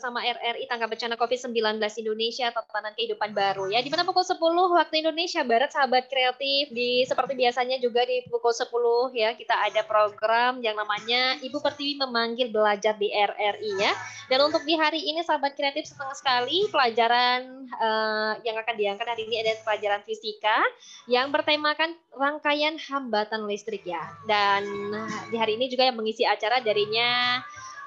bersama RRI Tanggap Bencana COVID-19 Indonesia, Tatanan Kehidupan Baru ya. Di mana pukul 10 waktu Indonesia Barat, sahabat kreatif, seperti biasanya juga di pukul 10 ya, kita ada program yang namanya Ibu Pertiwi memanggil belajar di RRI ya. Dan untuk di hari ini sahabat kreatif, senang sekali pelajaran yang akan diangkat hari ini ada pelajaran fisika yang bertemakan rangkaian hambatan listrik ya. Dan di hari ini juga yang mengisi acara darinya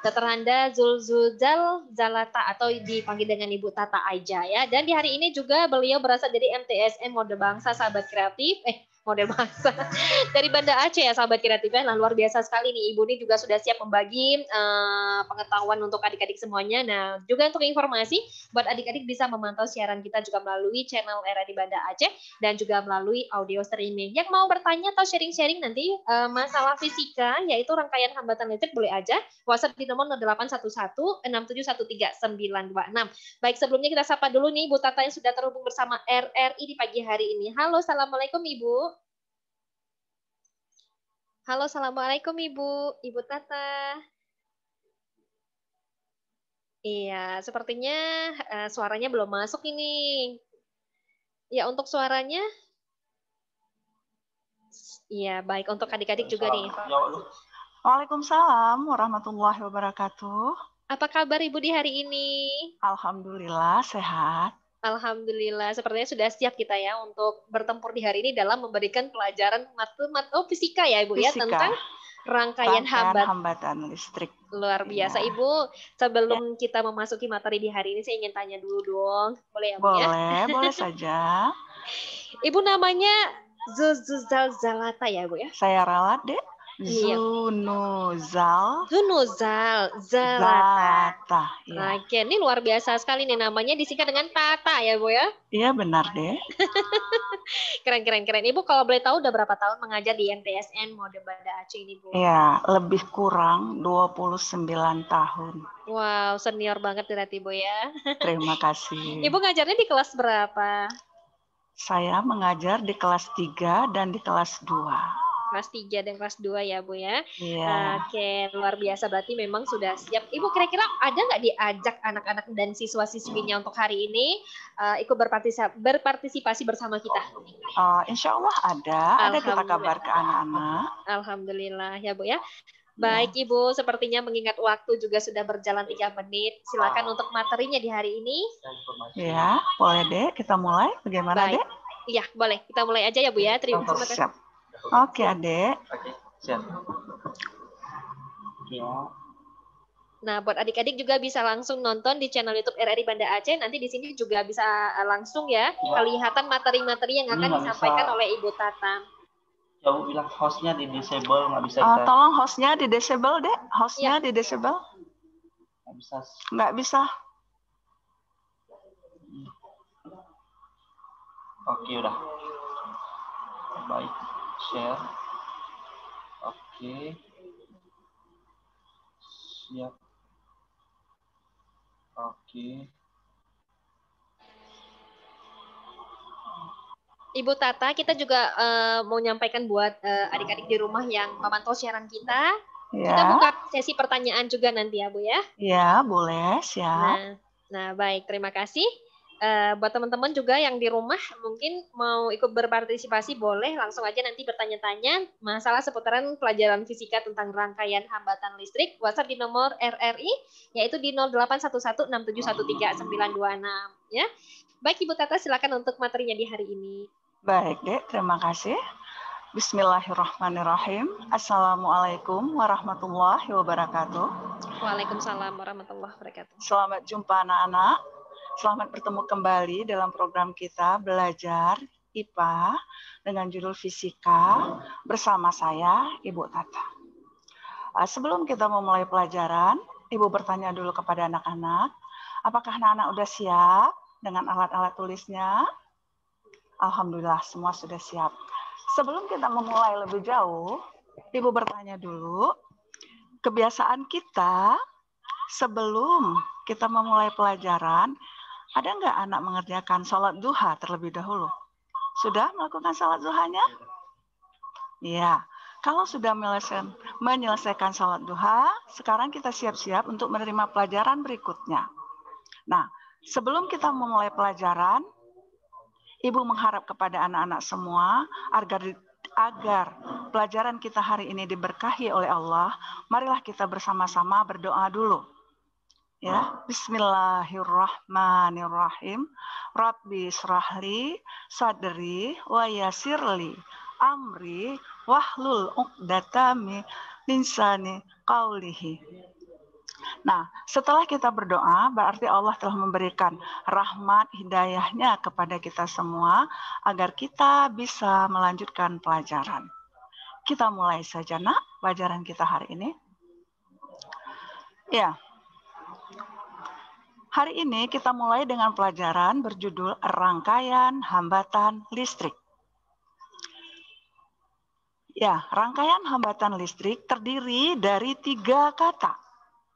Dr. Handa Zulzuzal Zalata atau dipanggil dengan Ibu Tata Aija ya. Dan di hari ini juga beliau berasal dari MTSN Mode Bangsa sahabat kreatif. Model bangsa dari Banda Aceh ya sahabat kreatif ya. Nah, luar biasa sekali nih Ibu ini juga sudah siap membagi pengetahuan untuk adik-adik semuanya. Nah, juga untuk informasi buat adik-adik bisa memantau siaran kita juga melalui channel RRI Banda Aceh dan juga melalui audio streaming. Yang mau bertanya atau sharing-sharing nanti masalah fisika yaitu rangkaian hambatan listrik boleh aja WhatsApp di nomor 0811 6713926. Baik, sebelumnya kita sapa dulu nih Ibu Tata yang sudah terhubung bersama RRI di pagi hari ini. Halo, assalamualaikum Ibu. Halo, assalamualaikum Ibu, Ibu Tata. Iya, sepertinya suaranya belum masuk ini. Ya, untuk suaranya. Iya, baik untuk adik-adik juga nih. Waalaikumsalam warahmatullahi wabarakatuh. Apa kabar Ibu di hari ini? Alhamdulillah sehat. Alhamdulillah, sepertinya sudah siap kita ya untuk bertempur di hari ini dalam memberikan pelajaran fisika ya Ibu Fisika. ya tentang rangkaian hambatan listrik. Luar biasa ya. Ibu, sebelum kita memasuki materi di hari ini saya ingin tanya dulu dong. Boleh ya Bu ya? Boleh saja. Ibu namanya Zuzal Zalata ya Bu ya? Saya ralat deh. Zunuzal Zalata. Ya. Oke, ini luar biasa sekali nih namanya disingkat dengan Tata ya Bu ya? Iya benar deh. Keren. Ibu kalau boleh tahu udah berapa tahun mengajar di MTSN Mode Banda Aceh ini Bu? Iya, lebih kurang 29 tahun. Wow, senior banget berarti Bu ya. Terima kasih. Ibu ngajarnya di kelas berapa? Saya mengajar di kelas 3 dan di kelas 2. Kelas 3 dan kelas 2 ya Bu ya. Iya. Oke, luar biasa berarti memang sudah siap. Ibu kira-kira ada nggak diajak anak-anak dan siswa-siswinya untuk hari ini ikut berpartisipasi bersama kita? Insya Allah ada kita kabar ke anak-anak. Alhamdulillah ya Bu ya. Baik Ibu, sepertinya mengingat waktu juga sudah berjalan 3 menit. Silakan untuk materinya di hari ini. Ya, boleh deh kita mulai. Bagaimana Dek? Iya, boleh. Kita mulai aja ya Bu ya. Terima kasih. Oke, Adek. Oke, siap. Ya. Nah, buat adik-adik juga bisa langsung nonton di channel YouTube RRI Banda Aceh. Nanti di sini juga bisa langsung ya kelihatan materi-materi yang akan disampaikan oleh Ibu Tata. Jauh bilang hostnya di disable, nggak bisa. Tolong hostnya di disable, Dek. Hostnya di disable. Nggak bisa. Oke, udah. Baik. Share. Oke. Siap. Oke. Ibu Tata, kita juga mau menyampaikan buat adik-adik di rumah yang memantau siaran kita. Ya. Kita buka sesi pertanyaan juga nanti ya Bu ya. Ya, boleh. Siap. Nah baik, terima kasih. Buat teman-teman juga yang di rumah mungkin mau ikut berpartisipasi boleh langsung aja nanti bertanya-tanya masalah seputaran pelajaran fisika tentang rangkaian hambatan listrik. WhatsApp di nomor RRI yaitu di 081167139926 ya. Baik Ibu Tata, silakan untuk materinya di hari ini. Baik Dek, terima kasih. Bismillahirrahmanirrahim. Assalamualaikum warahmatullahi wabarakatuh. Waalaikumsalam warahmatullahi wabarakatuh. Selamat jumpa anak-anak. Selamat bertemu kembali dalam program kita belajar IPA dengan judul fisika bersama saya, Ibu Tata. Sebelum kita memulai pelajaran, Ibu bertanya dulu kepada anak-anak, apakah anak-anak sudah siap dengan alat-alat tulisnya? Alhamdulillah, semua sudah siap. Sebelum kita memulai lebih jauh, Ibu bertanya dulu, kebiasaan kita sebelum kita memulai pelajaran, ada nggak anak mengerjakan sholat duha terlebih dahulu? Sudah melakukan sholat duhanya? Ya, kalau sudah menyelesaikan sholat duha, sekarang kita siap-siap untuk menerima pelajaran berikutnya. Nah, sebelum kita memulai pelajaran, Ibu mengharap kepada anak-anak semua agar pelajaran kita hari ini diberkahi oleh Allah. Marilah kita bersama-sama berdoa dulu. Ya, Bismillahirrahmanirrahim. Rabbi shrahli sadri wa yassirli amri wahlul 'uqdatam min lisani qawlihi. Nah, setelah kita berdoa, berarti Allah telah memberikan rahmat hidayahnya kepada kita semua agar kita bisa melanjutkan pelajaran. Kita mulai saja, Nak, pelajaran kita hari ini. Ya. Hari ini kita mulai dengan pelajaran berjudul Rangkaian Hambatan Listrik. Ya, rangkaian hambatan listrik terdiri dari 3 kata.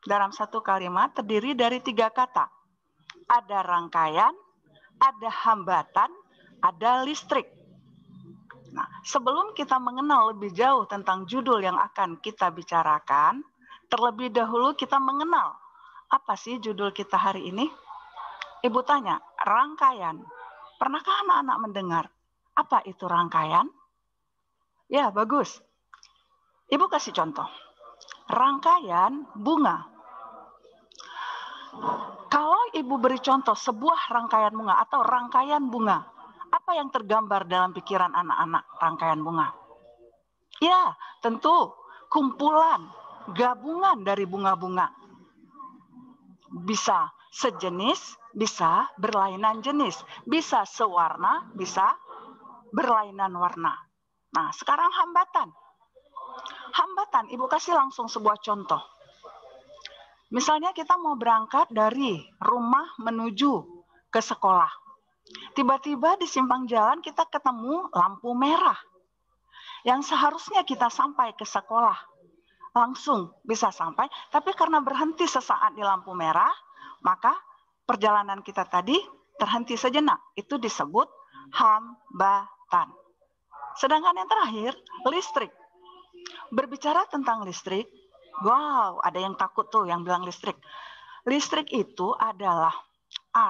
Dalam satu kalimat terdiri dari 3 kata. Ada rangkaian, ada hambatan, ada listrik. Nah, sebelum kita mengenal lebih jauh tentang judul yang akan kita bicarakan, terlebih dahulu kita mengenal apa sih judul kita hari ini? Ibu tanya, rangkaian. Pernahkah anak-anak mendengar apa itu rangkaian? Ya, bagus. Ibu kasih contoh. Rangkaian bunga. Kalau ibu beri contoh sebuah rangkaian bunga atau rangkaian bunga, apa yang tergambar dalam pikiran anak-anak rangkaian bunga? Ya, tentu kumpulan, gabungan dari bunga-bunga. Bisa sejenis, bisa berlainan jenis, bisa sewarna, bisa berlainan warna. Nah, sekarang hambatan. Hambatan, ibu kasih langsung sebuah contoh. Misalnya kita mau berangkat dari rumah menuju ke sekolah. Tiba-tiba di simpang jalan kita ketemu lampu merah. Yang seharusnya kita sampai ke sekolah. Langsung bisa sampai, tapi karena berhenti sesaat di lampu merah, maka perjalanan kita tadi terhenti sejenak. Itu disebut hambatan. Sedangkan yang terakhir, listrik. Berbicara tentang listrik, wow, ada yang takut tuh yang bilang listrik. Listrik itu adalah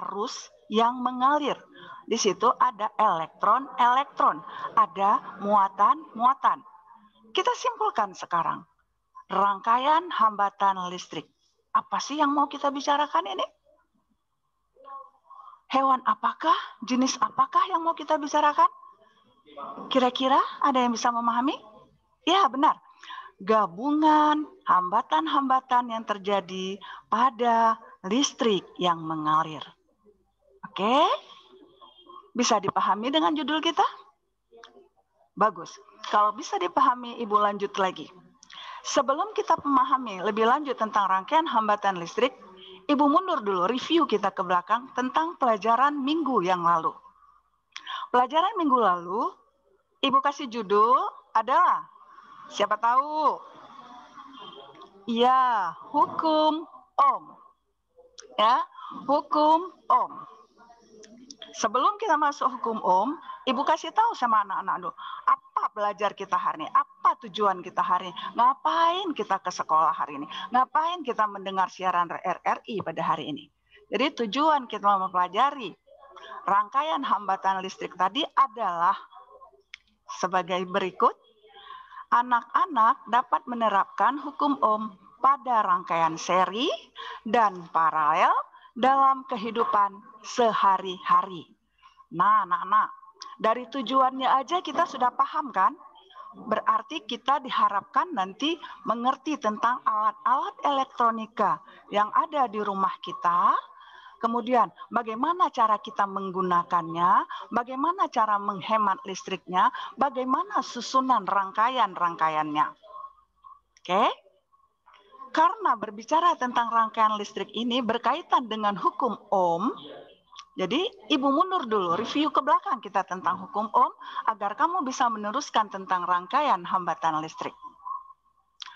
arus yang mengalir. Di situ ada elektron-elektron, ada muatan-muatan. Kita simpulkan sekarang. Rangkaian hambatan listrik. Apa sih yang mau kita bicarakan ini? Hewan apakah, jenis apakah yang mau kita bicarakan? Kira-kira ada yang bisa memahami? Ya, benar. Gabungan hambatan-hambatan yang terjadi pada listrik yang mengalir. Oke? Bisa dipahami dengan judul kita? Bagus. Kalau bisa dipahami, Ibu lanjut lagi. Sebelum kita memahami lebih lanjut tentang rangkaian hambatan listrik, Ibu mundur dulu, review kita ke belakang tentang pelajaran minggu yang lalu. Pelajaran minggu lalu, Ibu kasih judul adalah, siapa tahu? Ya, hukum Ohm. Ya, hukum Ohm. Sebelum kita masuk hukum Ohm, Ibu kasih tahu sama anak-anak dulu, apa belajar kita hari ini? Apa tujuan kita hari ini? Ngapain kita ke sekolah hari ini? Ngapain kita mendengar siaran RRI pada hari ini? Jadi tujuan kita mempelajari rangkaian hambatan listrik tadi adalah sebagai berikut. Anak-anak dapat menerapkan hukum Ohm pada rangkaian seri dan paralel dalam kehidupan sehari-hari. Nah, anak-anak, dari tujuannya aja kita sudah paham kan? Berarti kita diharapkan nanti mengerti tentang alat-alat elektronika yang ada di rumah kita. Kemudian bagaimana cara kita menggunakannya, bagaimana cara menghemat listriknya, bagaimana susunan rangkaian-rangkaiannya. Oke? Karena berbicara tentang rangkaian listrik ini berkaitan dengan hukum Ohm, jadi Ibu mundur dulu, review ke belakang kita tentang hukum Ohm, agar kamu bisa meneruskan tentang rangkaian hambatan listrik.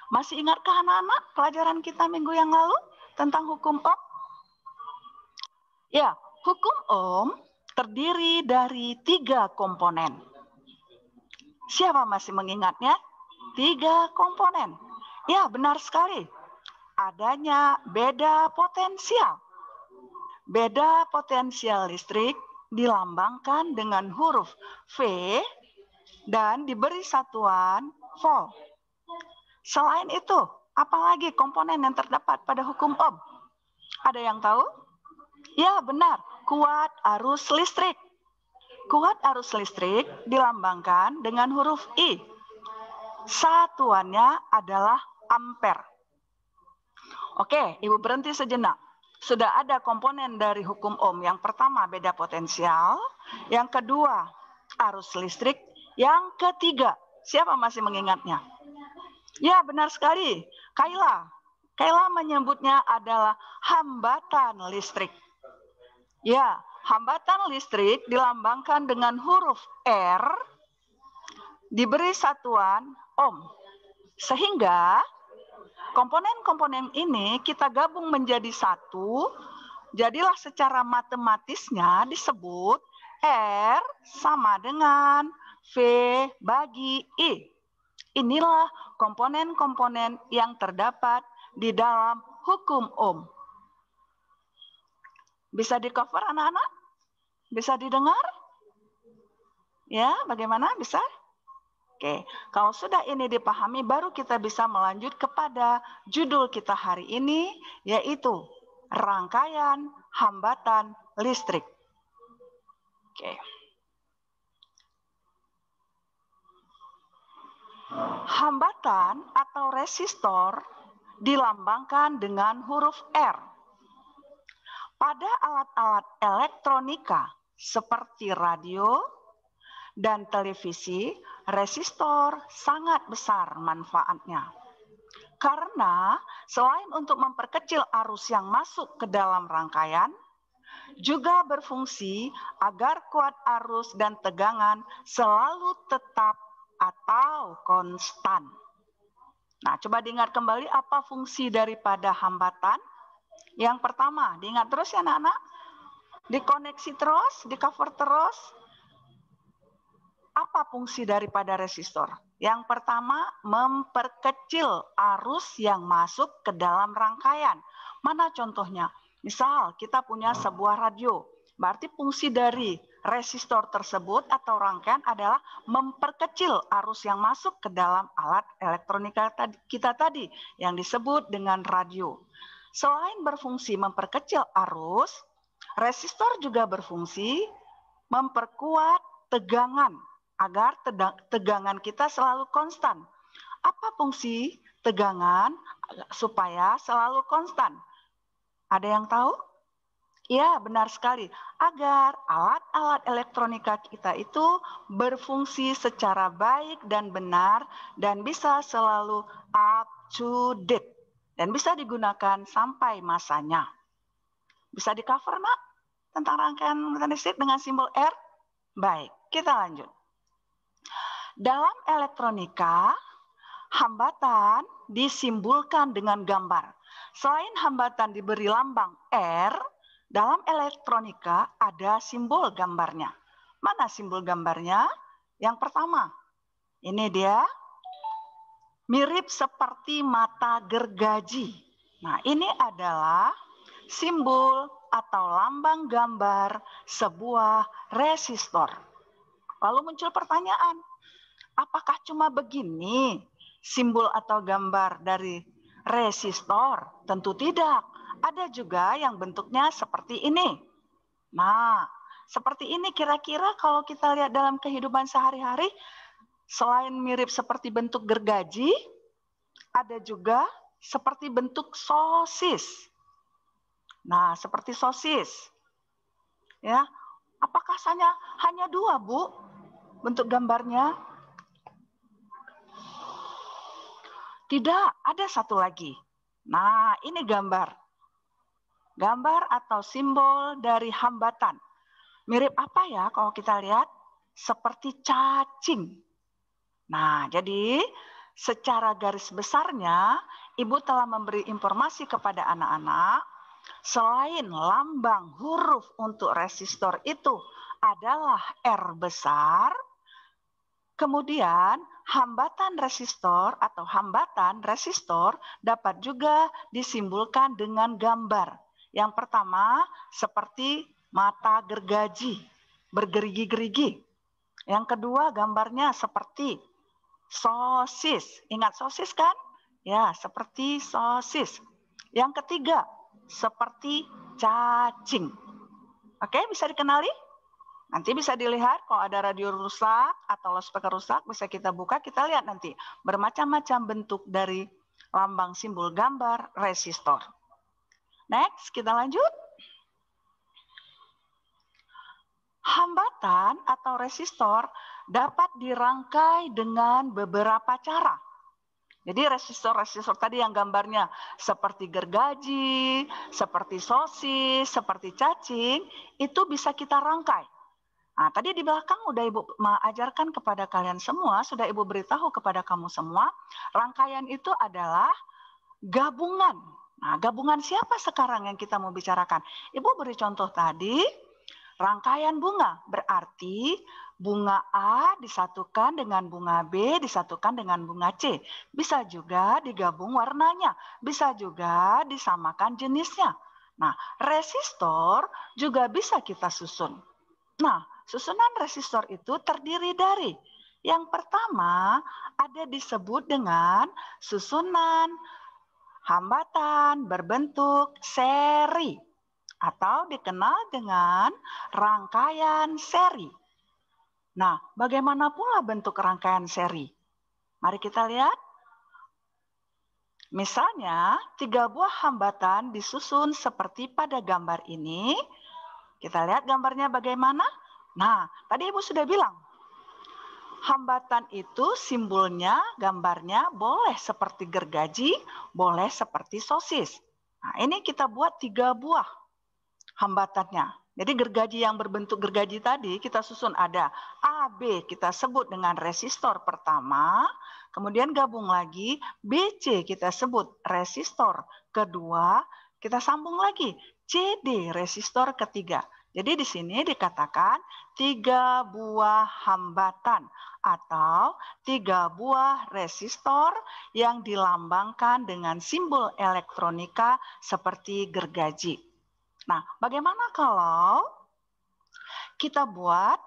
Masih ingatkah anak-anak pelajaran kita minggu yang lalu tentang hukum Ohm? Ya, hukum Ohm terdiri dari 3 komponen. Siapa masih mengingatnya? 3 komponen. Ya, benar sekali. Adanya beda potensial. beda potensial listrik dilambangkan dengan huruf V dan diberi satuan volt. Selain itu, apalagi komponen yang terdapat pada hukum Ohm? Ada yang tahu? Ya, benar. Kuat arus listrik. Kuat arus listrik dilambangkan dengan huruf I. Satuannya adalah ampere. Oke, Ibu berhenti sejenak. Sudah ada komponen dari hukum Ohm. Yang pertama, beda potensial. Yang kedua, arus listrik. Yang ketiga, siapa masih mengingatnya? Ya, benar sekali. Kayla. Kayla menyebutnya adalah hambatan listrik. Ya, hambatan listrik dilambangkan dengan huruf R, diberi satuan Ohm. Sehingga komponen-komponen ini kita gabung menjadi satu, jadilah secara matematisnya disebut R sama dengan V bagi I. Inilah komponen-komponen yang terdapat di dalam hukum Ohm. Bisa di-cover anak-anak? Bisa didengar? Ya, bagaimana? Bisa? Oke, kalau sudah ini dipahami, baru kita bisa melanjut kepada judul kita hari ini, yaitu rangkaian hambatan listrik. Oke. Hambatan atau resistor dilambangkan dengan huruf R. Pada alat-alat elektronika seperti radio dan televisi, resistor sangat besar manfaatnya. Karena selain untuk memperkecil arus yang masuk ke dalam rangkaian, juga berfungsi agar kuat arus dan tegangan selalu tetap atau konstan. Nah, coba diingat kembali apa fungsi daripada hambatan. Yang pertama, diingat terus ya anak-anak, dikoneksi terus, di-cover terus. Apa fungsi daripada resistor? Yang pertama, memperkecil arus yang masuk ke dalam rangkaian. Mana contohnya? Misal kita punya sebuah radio, berarti fungsi dari resistor tersebut atau rangkaian adalah memperkecil arus yang masuk ke dalam alat elektronika kita tadi yang disebut dengan radio. Selain berfungsi memperkecil arus, resistor juga berfungsi memperkuat tegangan agar tegangan kita selalu konstan. Apa fungsi tegangan supaya selalu konstan? Ada yang tahu? Ya, benar sekali. Agar alat-alat elektronika kita itu berfungsi secara baik dan benar dan bisa selalu up to date dan bisa digunakan sampai masanya. Bisa di-cover, Nak, tentang rangkaian listrik dengan simbol R? Baik, kita lanjut. Dalam elektronika, hambatan disimbolkan dengan gambar. Selain hambatan diberi lambang R, dalam elektronika ada simbol gambarnya. Mana simbol gambarnya? Yang pertama, ini dia, mirip seperti mata gergaji. Nah, ini adalah simbol atau lambang gambar sebuah resistor. Lalu muncul pertanyaan, apakah cuma begini simbol atau gambar dari resistor? Tentu tidak. Ada juga yang bentuknya seperti ini. Nah, seperti ini kira-kira kalau kita lihat dalam kehidupan sehari-hari, selain mirip seperti bentuk gergaji, ada juga seperti bentuk sosis. Nah, seperti sosis. Ya, apakah hanya dua, Bu, bentuk gambarnya? Tidak, ada satu lagi. Nah, ini gambar. Gambar atau simbol dari hambatan. Mirip apa ya kalau kita lihat? Seperti cacing. Nah, jadi secara garis besarnya, Ibu telah memberi informasi kepada anak-anak, selain lambang huruf untuk resistor itu adalah R besar, kemudian hambatan resistor atau hambatan resistor dapat juga disimbolkan dengan gambar, Yang pertama, seperti mata gergaji, bergerigi-gerigi. Yang kedua, gambarnya seperti sosis. Ingat sosis kan? Ya, seperti sosis. Yang ketiga, seperti cacing. Oke, bisa dikenali? Nanti bisa dilihat kalau ada radio rusak atau loudspeaker rusak, bisa kita buka, kita lihat nanti. Bermacam-macam bentuk dari lambang simbol gambar resistor. Next, kita lanjut. Hambatan atau resistor dapat dirangkai dengan beberapa cara. Jadi resistor-resistor tadi yang gambarnya seperti gergaji, seperti sosis, seperti cacing, itu bisa kita rangkai. Nah, tadi di belakang udah Ibu ajarkan kepada kalian semua, sudah Ibu beritahu kepada kamu semua, rangkaian itu adalah gabungan. Nah, gabungan siapa sekarang yang kita mau bicarakan? Ibu beri contoh tadi, rangkaian bunga, berarti bunga A disatukan dengan bunga B, disatukan dengan bunga C. Bisa juga digabung warnanya, bisa juga disamakan jenisnya. Nah, resistor juga bisa kita susun. Nah, susunan resistor itu terdiri dari yang pertama ada disebut dengan susunan hambatan berbentuk seri atau dikenal dengan rangkaian seri. Nah, bagaimana pula bentuk rangkaian seri? Mari kita lihat. Misalnya, 3 buah hambatan disusun seperti pada gambar ini. Kita lihat gambarnya bagaimana. Nah, tadi Ibu sudah bilang, hambatan itu simbolnya, gambarnya boleh seperti gergaji, boleh seperti sosis. Nah, ini kita buat 3 buah hambatannya. Jadi gergaji yang berbentuk gergaji tadi kita susun ada A, B, kita sebut dengan resistor pertama, kemudian gabung lagi, BC kita sebut resistor kedua, kita sambung lagi, CD resistor ketiga. Jadi di sini dikatakan 3 buah hambatan atau 3 buah resistor yang dilambangkan dengan simbol elektronika seperti gergaji. Nah, bagaimana kalau kita buat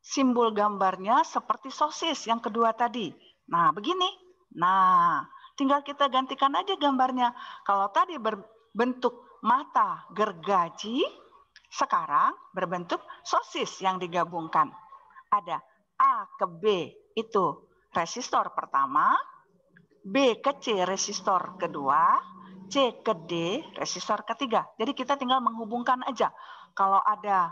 simbol gambarnya seperti sosis yang kedua tadi? Nah, begini. Nah, tinggal kita gantikan aja gambarnya. Kalau tadi berbentuk mata gergaji, sekarang berbentuk sosis yang digabungkan. Ada A ke B itu resistor pertama, B ke C resistor kedua, C ke D resistor ketiga. Jadi kita tinggal menghubungkan aja. Kalau ada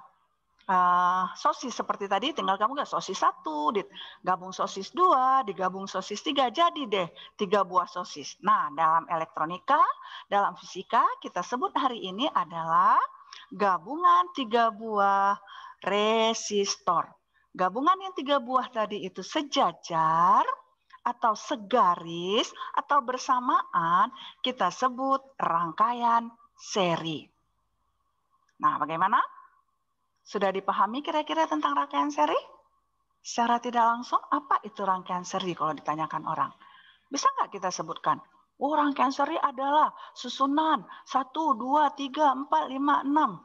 sosis seperti tadi, tinggal kamu nggak sosis 1, digabung sosis 2, digabung sosis 3, jadi deh 3 buah sosis. Nah, dalam elektronika, dalam fisika, kita sebut hari ini adalah gabungan 3 buah resistor. Gabungan yang 3 buah tadi itu sejajar atau segaris atau bersamaan kita sebut rangkaian seri. Nah, bagaimana? Sudah dipahami kira-kira tentang rangkaian seri? Secara tidak langsung, apa itu rangkaian seri kalau ditanyakan orang? Bisa nggak kita sebutkan? Oh, rangkaian seri adalah susunan 1, 2, 3, 4, 5, 6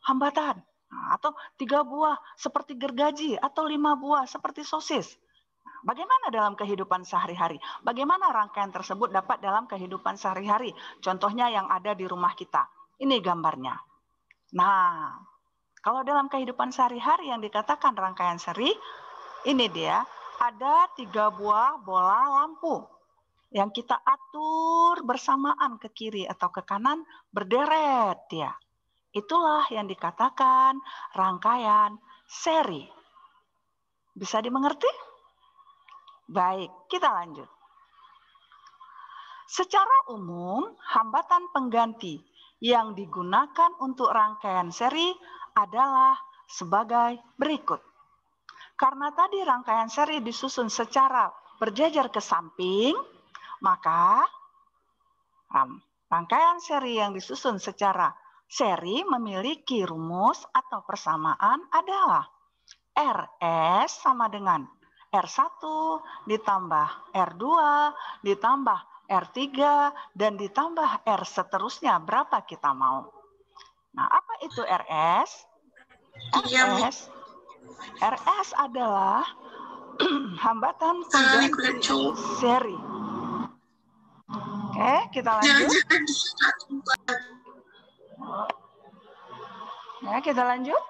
hambatan. Nah, atau 3 buah seperti gergaji atau 5 buah seperti sosis. Bagaimana dalam kehidupan sehari-hari? Bagaimana rangkaian tersebut dapat dalam kehidupan sehari-hari? Contohnya yang ada di rumah kita. Ini gambarnya. Nah, kalau dalam kehidupan sehari-hari yang dikatakan rangkaian seri, ini dia, ada 3 buah bola lampu yang kita atur bersamaan ke kiri atau ke kanan berderet dia. Itulah yang dikatakan rangkaian seri. Bisa dimengerti? Baik, kita lanjut. Secara umum, hambatan pengganti yang digunakan untuk rangkaian seri adalah sebagai berikut. Karena tadi rangkaian seri disusun secara berjajar ke samping, maka rangkaian seri yang disusun secara seri memiliki rumus atau persamaan adalah RS sama dengan R1 ditambah R2 ditambah R3 dan ditambah R seterusnya berapa kita mau. Nah, apa itu RS? RS adalah hambatan pengganti seri. Oke, kita lanjut. Ya, kita lanjut.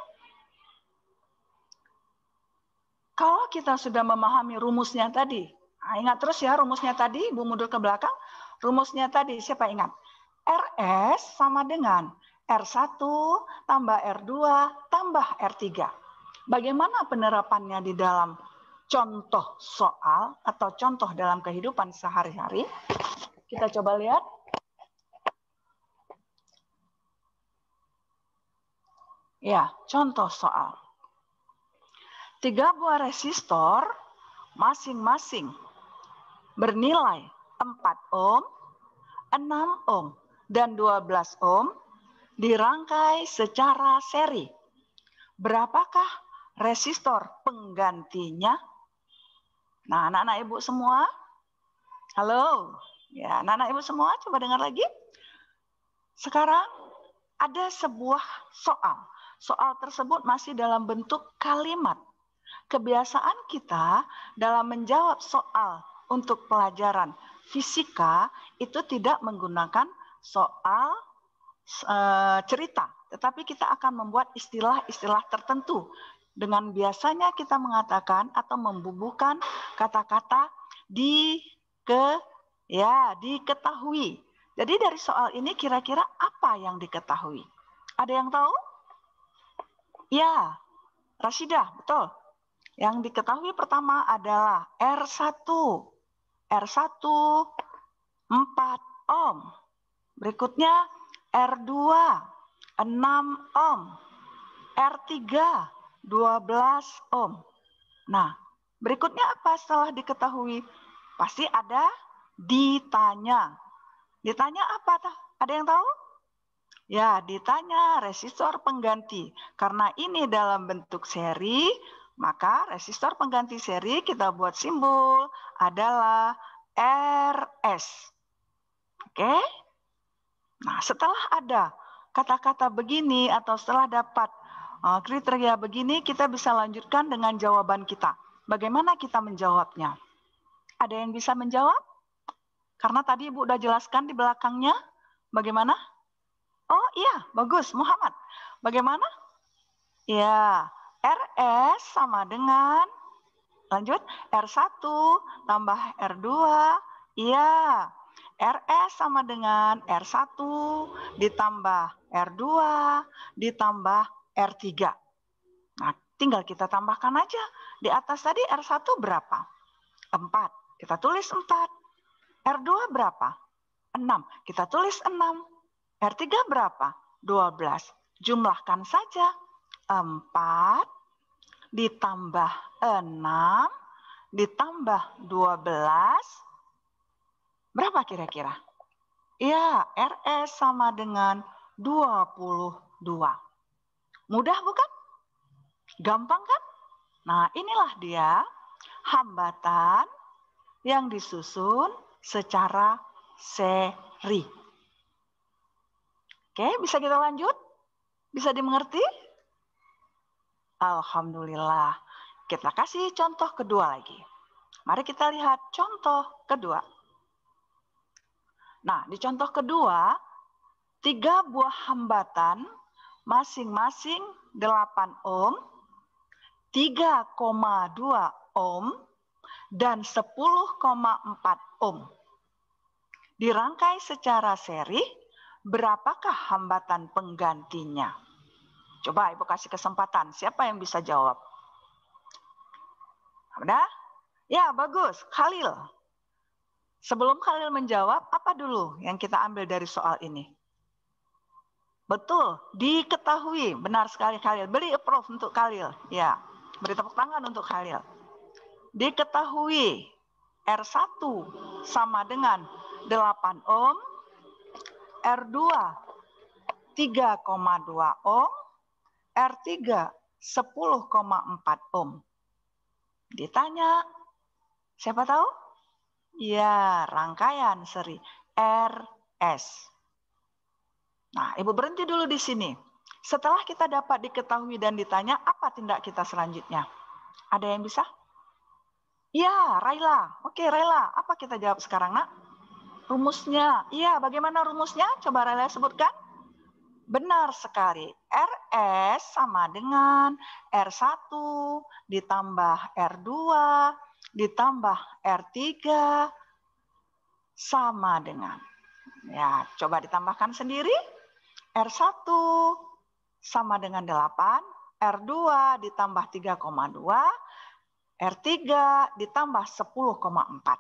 Kalau kita sudah memahami rumusnya tadi, nah ingat terus ya rumusnya tadi, Ibu mundur ke belakang. Rumusnya tadi, siapa ingat? RS sama dengan R1 tambah R2 tambah R3. Bagaimana penerapannya di dalam contoh soal atau contoh dalam kehidupan sehari-hari? Kita coba lihat. Ya, contoh soal. 3 buah resistor masing-masing bernilai 4 ohm, 6 ohm, dan 12 ohm dirangkai secara seri. Berapakah resistor penggantinya? Nah, anak-anak Ibu semua, halo. Ya, anak-anak Ibu semua, coba dengar lagi. Sekarang ada sebuah soal. Soal tersebut masih dalam bentuk kalimat. Kebiasaan kita dalam menjawab soal untuk pelajaran fisika itu tidak menggunakan soal cerita, tetapi kita akan membuat istilah-istilah tertentu. Dengan biasanya kita mengatakan atau membubuhkan kata-kata diketahui. Jadi dari soal ini kira-kira apa yang diketahui? Ada yang tahu? Ya, Rashidah, betul. Yang diketahui pertama adalah R1. R1 4 ohm. Berikutnya R2 6 ohm. R3 12 ohm. Nah, berikutnya apa setelah diketahui? Pasti ada ditanya. Ditanya apa? Ada yang tahu? Ya, ditanya resistor pengganti. Karena ini dalam bentuk seri, maka resistor pengganti seri kita buat simbol adalah RS. Oke? Nah, setelah ada kata-kata begini atau setelah dapat kriteria begini, kita bisa lanjutkan dengan jawaban kita. Bagaimana kita menjawabnya? Ada yang bisa menjawab? Karena tadi Ibu udah jelaskan di belakangnya. Bagaimana? Oh iya, bagus. Muhammad, bagaimana? Ya, RS sama dengan, lanjut, R1 tambah R2. Iya, RS sama dengan R1 ditambah R2 ditambah R3. Nah, tinggal kita tambahkan aja. Di atas tadi R1 berapa? 4. Kita tulis 4. R2 berapa? 6. Kita tulis 6. R3 berapa? 12. Jumlahkan saja. 4 ditambah 6 ditambah 12. Berapa kira-kira? Ya, RS sama dengan 22. Mudah bukan? Gampang kan? Nah, inilah dia hambatan yang disusun secara seri. Oke, bisa kita lanjut? Bisa dimengerti? Alhamdulillah. Kita kasih contoh kedua lagi. Mari kita lihat contoh kedua. Nah, di contoh kedua, 3 buah hambatan masing-masing 8 ohm, 3,2 ohm, dan 10,4 ohm. Dirangkai secara seri, berapakah hambatan penggantinya? Coba Ibu kasih kesempatan. Siapa yang bisa jawab? Udah? Ya, bagus. Khalil. Sebelum Khalil menjawab, apa dulu yang kita ambil dari soal ini? Betul, diketahui. Benar sekali Khalil. Beri approve untuk Khalil. Ya, beri tepuk tangan untuk Khalil. Diketahui R1 sama dengan 8 ohm, R2 3,2 ohm, R3 10,4 ohm. Ditanya, siapa tahu? Ya, rangkaian seri RS. Nah, Ibu berhenti dulu di sini. Setelah kita dapat diketahui dan ditanya, apa tindak kita selanjutnya? Ada yang bisa? Ya, Raila. Oke, Raila. Apa kita jawab sekarang, Nak? Rumusnya. Iya, bagaimana rumusnya? Coba Raila sebutkan. Benar sekali. RS sama dengan R1 ditambah R2 ditambah R3 sama dengan. Ya, coba ditambahkan sendiri. R1 sama dengan 8, R2 ditambah 3,2, R3 ditambah 10,4.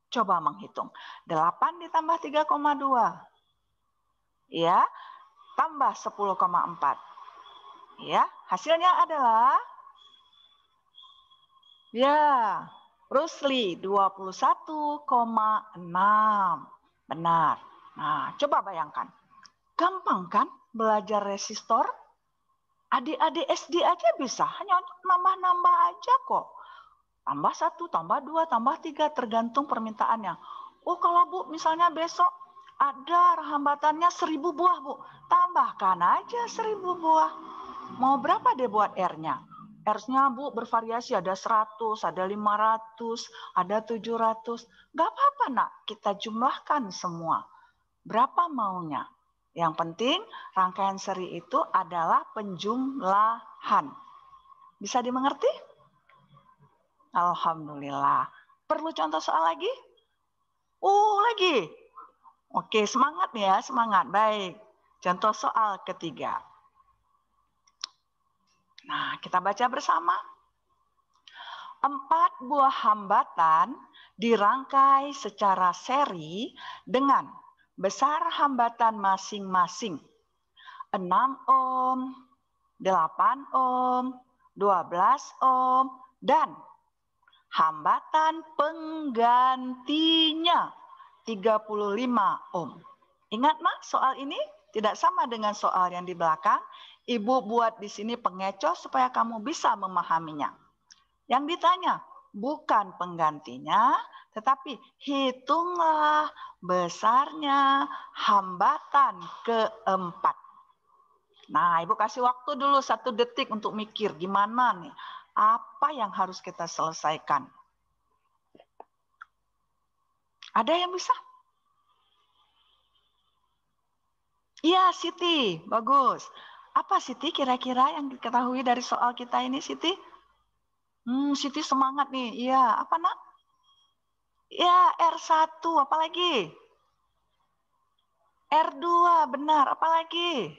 Coba menghitung. 8 ditambah 3,2. Ya, tambah 10,4. Ya, hasilnya adalah ya, Rusli 21,6. Benar. Nah, coba bayangkan. Gampang kan belajar resistor? Adik-adik SD aja bisa, hanya nambah-nambah aja kok. Tambah 1, tambah 2, tambah 3, tergantung permintaannya. Oh, kalau Bu, misalnya besok ada hambatannya 1000 buah, Bu. Tambahkan aja 1000 buah. Mau berapa deh buat R-nya? R-nya, Bu, bervariasi. Ada 100, ada 500, ada 700. Gak apa-apa, Nak. Kita jumlahkan semua. Berapa maunya? Yang penting, rangkaian seri itu adalah penjumlahan. Bisa dimengerti? Alhamdulillah. Perlu contoh soal lagi? Lagi. Oke, semangat ya, semangat. Baik. Contoh soal ketiga. Nah, kita baca bersama. 4 buah hambatan dirangkai secara seri dengan besar hambatan masing-masing. 6 ohm, 8 ohm, 12 ohm, dan hambatan penggantinya 35 ohm. Ingat, Nak, soal ini tidak sama dengan soal yang di belakang. Ibu buat di sini pengecoh supaya kamu bisa memahaminya. Yang ditanya bukan penggantinya, tetapi hitunglah besarnya hambatan keempat. Nah, Ibu kasih waktu dulu 1 detik untuk mikir gimana nih. Apa yang harus kita selesaikan? Ada yang bisa? Iya, Siti. Bagus. Apa Siti kira-kira yang diketahui dari soal kita ini, Siti? Siti semangat nih. Iya, apa, Nak? Ya, R1. Apa lagi? R2. Benar. Apa lagi?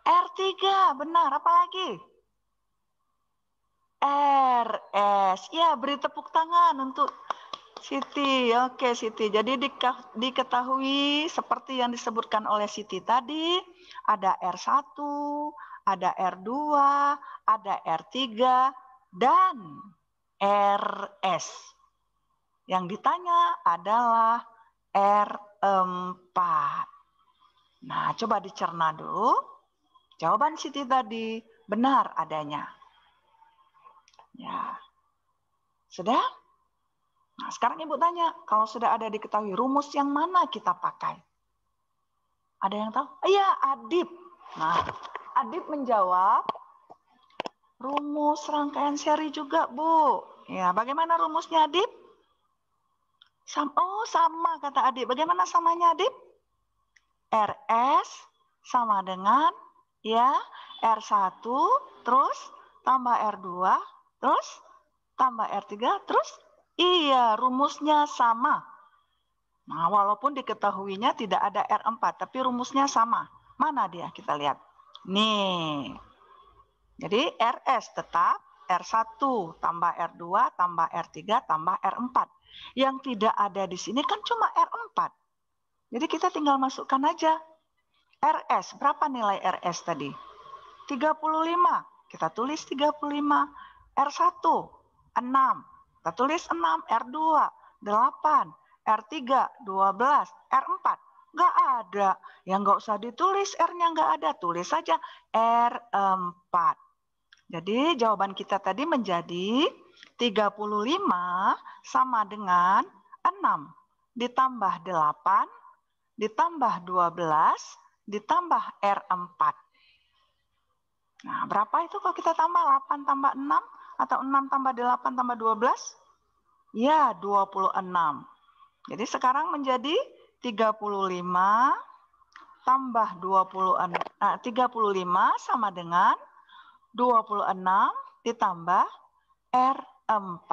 R3. Benar. Apa lagi? RS. Ya, beri tepuk tangan untuk Siti. Oke, Siti. Jadi diketahui seperti yang disebutkan oleh Siti tadi, ada R1, ada R2, ada R3, dan RS. Yang ditanya adalah R4. Nah, coba dicerna dulu. Jawaban Siti tadi benar adanya. Ya. Sudah? Nah, sekarang Ibu tanya, kalau sudah ada diketahui rumus yang mana kita pakai? Ada yang tahu? Iya, Adib. Nah, Adib menjawab, rumus rangkaian seri juga, Bu. Ya, bagaimana rumusnya, Adib? Sama kata Adib. Bagaimana samanya, Adib? RS sama dengan ya R1 terus tambah R2 terus tambah R3 terus iya rumusnya sama. Nah, walaupun diketahuinya tidak ada R4 tapi rumusnya sama. Mana dia? Kita lihat. Nih. Jadi RS tetap R1 tambah R2 tambah R3 tambah R4. Yang tidak ada di sini kan cuma R4. Jadi kita tinggal masukkan aja. RS, berapa nilai RS tadi? 35. Kita tulis 35. R1, 6. Kita tulis 6. R2, 8. R3, 12. R4, nggak ada. Yang nggak usah ditulis, R-nya nggak ada. Tulis saja R4. Jadi jawaban kita tadi menjadi 35 sama dengan 6 ditambah 8 ditambah 12 ditambah R4. Nah, berapa itu kalau kita tambah 8 tambah 6 atau 6 tambah 8 tambah 12? Ya, 26. Jadi sekarang menjadi 35 tambah 35 sama dengan 26 ditambah R4.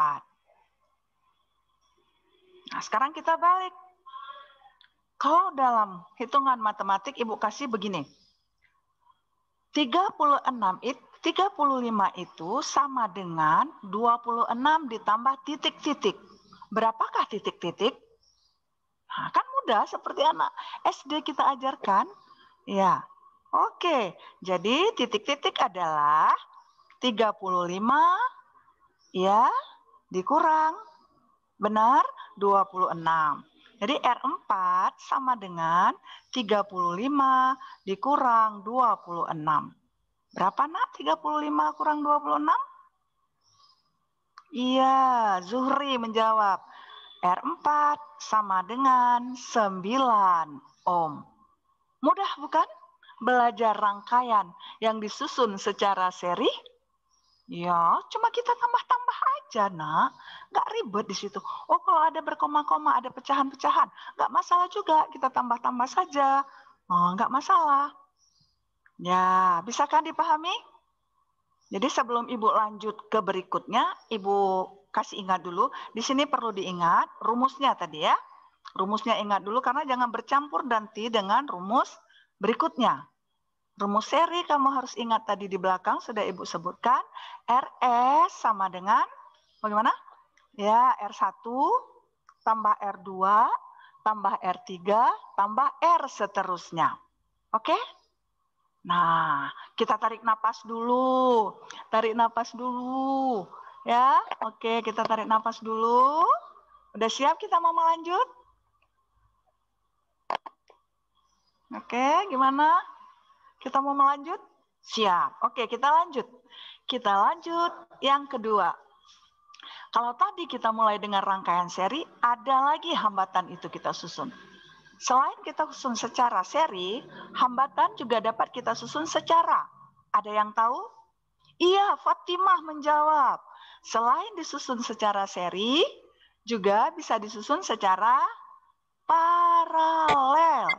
Nah, sekarang kita balik. Kalau dalam hitungan matematik, Ibu kasih begini. 35 itu sama dengan 26 ditambah titik-titik. Berapakah titik-titik? Nah, kan mudah seperti anak SD kita ajarkan. Ya, oke. Jadi titik-titik adalah 35 ya dikurang. Benar? 26. Jadi R4 sama dengan 35 dikurang 26. Berapa nak 35 kurang 26? Iya, Zuhri menjawab. R4 sama dengan 9 ohm. Mudah bukan? Belajar rangkaian yang disusun secara seri. Ya, cuma kita tambah-tambah aja, nak. Nggak ribet di situ. Oh, kalau ada berkoma-koma, ada pecahan-pecahan, nggak masalah juga. Kita tambah-tambah saja. Oh, nggak masalah. Ya, bisa kan dipahami? Jadi sebelum Ibu lanjut ke berikutnya, Ibu kasih ingat dulu. Di sini perlu diingat rumusnya tadi ya. Rumusnya ingat dulu karena jangan bercampur nanti dengan rumus berikutnya. Rumus seri kamu harus ingat tadi di belakang sudah Ibu sebutkan. RS sama dengan, bagaimana? Ya, R1 tambah R2 tambah R3 tambah R seterusnya. Oke? Nah, kita tarik napas dulu. Tarik napas dulu. Ya, oke, kita tarik napas dulu. Udah siap kita mau melanjut? Oke, gimana? Kita mau melanjut? Siap. Oke, kita lanjut. Kita lanjut yang kedua. Kalau tadi kita mulai dengan rangkaian seri, ada lagi hambatan itu kita susun. Selain kita susun secara seri, hambatan juga dapat kita susun secara. Ada yang tahu? Iya, Fatimah menjawab. Selain disusun secara seri, juga bisa disusun secara paralel.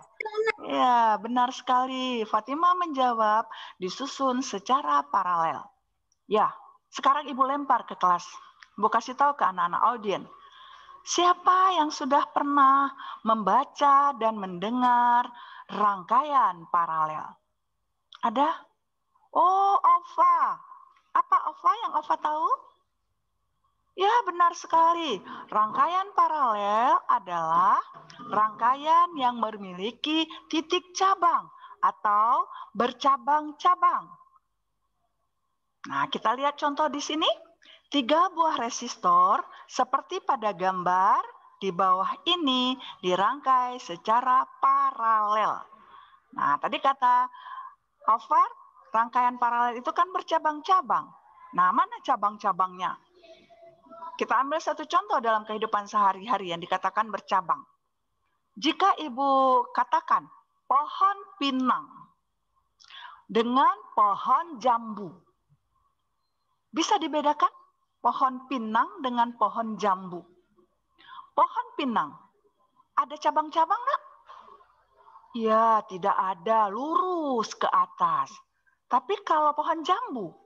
Ya, benar sekali. Fatimah menjawab disusun secara paralel. Ya, sekarang Ibu lempar ke kelas. Ibu kasih tahu ke anak-anak audien. Siapa yang sudah pernah membaca dan mendengar rangkaian paralel? Ada? Oh, Ova. Apa Ova yang Ova tahu? Ya, benar sekali. Rangkaian paralel adalah rangkaian yang memiliki titik cabang atau bercabang-cabang. Nah, kita lihat contoh di sini. 3 buah resistor seperti pada gambar di bawah ini dirangkai secara paralel. Nah, tadi kata Alvar, rangkaian paralel itu kan bercabang-cabang. Nah, mana cabang-cabangnya? Kita ambil satu contoh dalam kehidupan sehari-hari yang dikatakan bercabang. Jika Ibu katakan pohon pinang dengan pohon jambu, bisa dibedakan pohon pinang dengan pohon jambu? Pohon pinang, ada cabang-cabang nggak? Ya, tidak ada, lurus ke atas. Tapi kalau pohon jambu,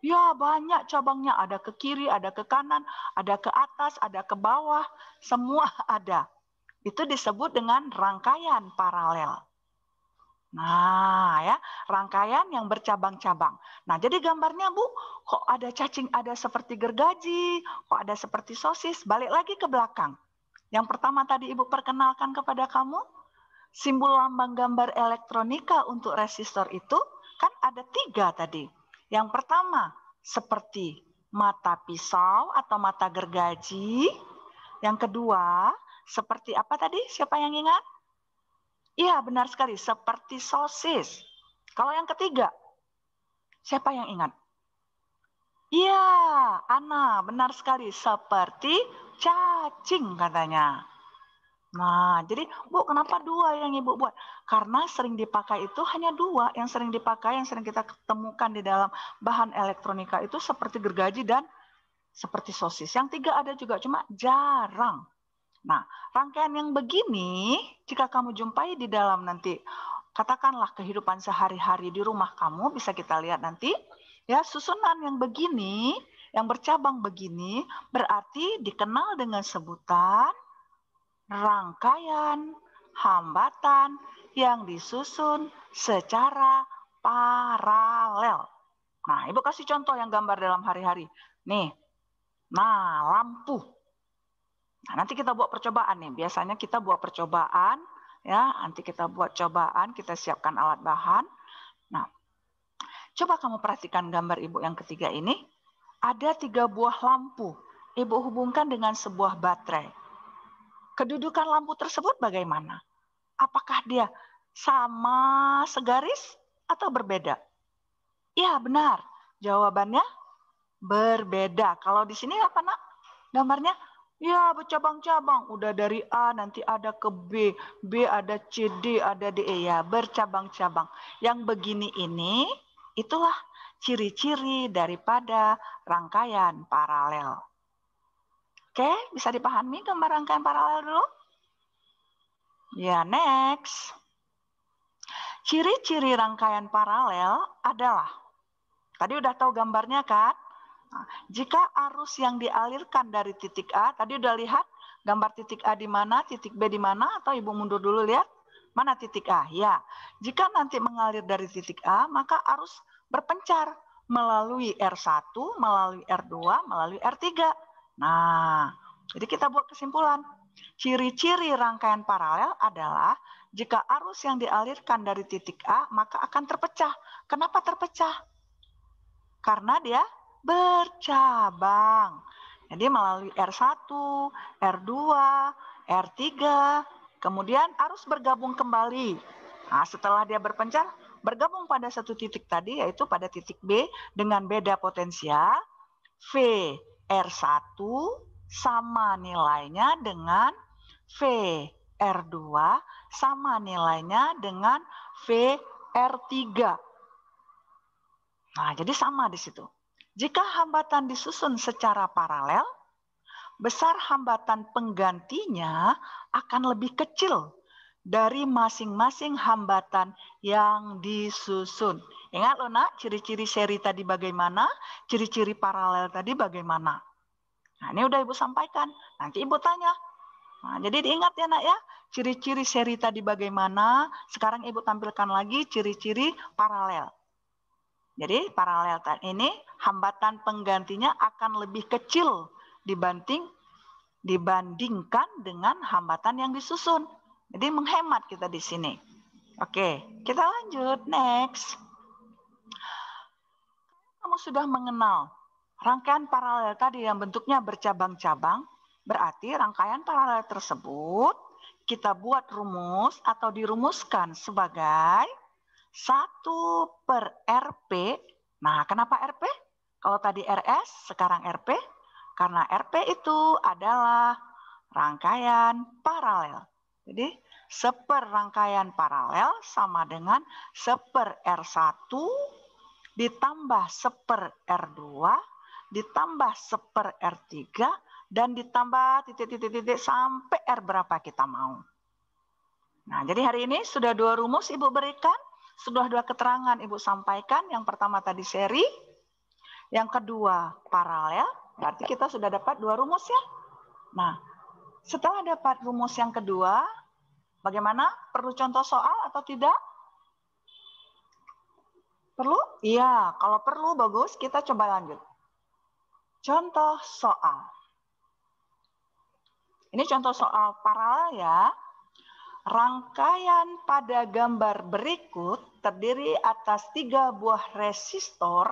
ya banyak cabangnya, ada ke kiri, ada ke kanan, ada ke atas, ada ke bawah, semua ada. Itu disebut dengan rangkaian paralel. Nah, ya, rangkaian yang bercabang-cabang. Nah, jadi gambarnya, Bu, kok ada cacing, ada seperti gergaji, kok ada seperti sosis. Balik lagi ke belakang. Yang pertama tadi Ibu perkenalkan kepada kamu, simbol lambang gambar elektronika untuk resistor itu kan ada 3 tadi. Yang pertama, seperti mata pisau atau mata gergaji. Yang kedua, seperti apa tadi? Siapa yang ingat? Iya, benar sekali. Seperti sosis. Kalau yang ketiga, siapa yang ingat? Iya, Ana, benar sekali. Seperti cacing katanya. Nah, jadi Bu, kenapa 2 yang Ibu buat? Karena sering dipakai itu hanya 2. Yang sering dipakai, yang sering kita temukan di dalam bahan elektronika itu seperti gergaji dan seperti sosis. Yang 3 ada juga, cuma jarang. Nah, rangkaian yang begini, jika kamu jumpai di dalam nanti, katakanlah kehidupan sehari-hari di rumah kamu, bisa kita lihat nanti, ya susunan yang begini, yang bercabang begini, berarti dikenal dengan sebutan rangkaian hambatan yang disusun secara paralel. Nah, Ibu kasih contoh yang gambar dalam hari-hari. Nih, nah lampu. Nah, nanti kita buat percobaan nih. Biasanya kita buat percobaan, ya. Nanti kita buat cobaan, kita siapkan alat bahan. Nah, coba kamu perhatikan gambar Ibu yang ketiga ini. Ada 3 buah lampu. Ibu hubungkan dengan sebuah baterai. Kedudukan lampu tersebut bagaimana? Apakah dia sama segaris atau berbeda? Ya, benar. Jawabannya berbeda. Kalau di sini apa, Nak? Gambarnya? Ya, bercabang-cabang. Udah dari A, nanti ada ke B. B ada C, D, ada D, E. Ya, bercabang-cabang. Yang begini ini, itulah ciri-ciri daripada rangkaian paralel. Oke, bisa dipahami gambar rangkaian paralel dulu? Ya, next. Ciri-ciri rangkaian paralel adalah, tadi udah tahu gambarnya kan? Nah, jika arus yang dialirkan dari titik A, tadi udah lihat gambar titik A di mana, titik B di mana, atau Ibu mundur dulu lihat, mana titik A? Ya, jika nanti mengalir dari titik A, maka arus berpencar melalui R1, melalui R2, melalui R3. Nah, jadi kita buat kesimpulan. Ciri-ciri rangkaian paralel adalah jika arus yang dialirkan dari titik A, maka akan terpecah. Kenapa terpecah? Karena dia bercabang. Jadi melalui R1, R2, R3, kemudian arus bergabung kembali. Nah, setelah dia berpencar, bergabung pada satu titik tadi, yaitu pada titik B dengan beda potensial, V R1 sama nilainya dengan V R2 sama nilainya dengan V R3. Nah, jadi sama di situ. Jika hambatan disusun secara paralel, besar hambatan penggantinya akan lebih kecil dari masing-masing hambatan yang disusun. Ingat loh, Nak, ciri-ciri seri tadi bagaimana, ciri-ciri paralel tadi bagaimana. Nah, ini udah Ibu sampaikan. Nanti Ibu tanya. Nah, jadi diingat ya, Nak, ya. Ciri-ciri seri tadi bagaimana, sekarang Ibu tampilkan lagi ciri-ciri paralel. Jadi paralel ini hambatan penggantinya akan lebih kecil dibandingkan dengan hambatan yang disusun. Jadi menghemat kita di sini. Oke, kita lanjut next. Kamu sudah mengenal rangkaian paralel tadi yang bentuknya bercabang-cabang, berarti rangkaian paralel tersebut kita buat rumus atau dirumuskan sebagai 1/RP. Nah, kenapa RP? Kalau tadi RS, sekarang RP. Karena RP itu adalah rangkaian paralel. Jadi, 1/rangkaian paralel sama dengan 1/R1 ditambah 1/R2 ditambah 1/R3 dan ditambah titik-titik sampai R berapa kita mau. Nah, jadi hari ini sudah 2 rumus Ibu berikan. Sudah 2 keterangan Ibu sampaikan. Yang pertama tadi seri, yang kedua paralel. Berarti kita sudah dapat 2 rumus ya. Nah, setelah dapat rumus yang kedua, bagaimana? Perlu contoh soal atau tidak? Perlu? Iya, kalau perlu bagus. Kita coba lanjut. Contoh soal. Ini contoh soal paralel ya. Rangkaian pada gambar berikut terdiri atas 3 buah resistor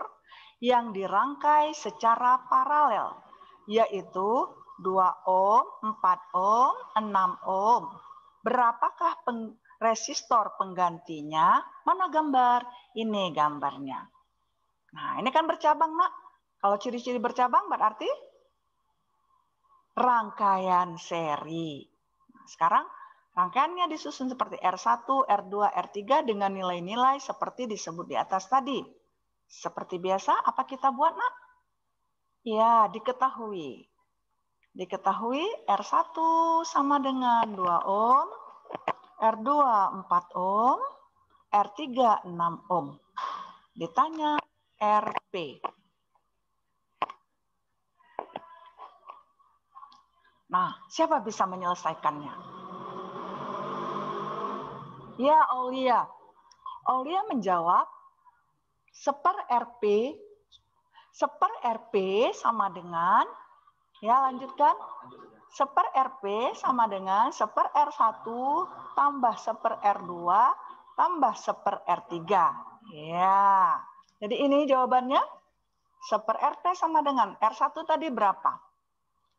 yang dirangkai secara paralel, yaitu 2 ohm, 4 ohm, 6 ohm. Berapakah resistor penggantinya? Mana gambar? Ini gambarnya. Nah, ini kan bercabang, Nak. Kalau ciri-ciri bercabang berarti rangkaian seri. sekarang rangkaiannya disusun seperti R1, R2, R3 dengan nilai-nilai seperti disebut di atas tadi. Seperti biasa, apa kita buat, Nak? Ya, diketahui. Diketahui R1 sama dengan 2 ohm, R2 4 ohm, R3 6 ohm. Ditanya RP. Nah, siapa bisa menyelesaikannya? Ya, Aulia. Aulia menjawab, seper RP sama dengan, ya lanjutkan, seper RP sama dengan seper R1 tambah seper R2 tambah seper R3. Ya, jadi ini jawabannya. Seper RP sama dengan R1 tadi berapa?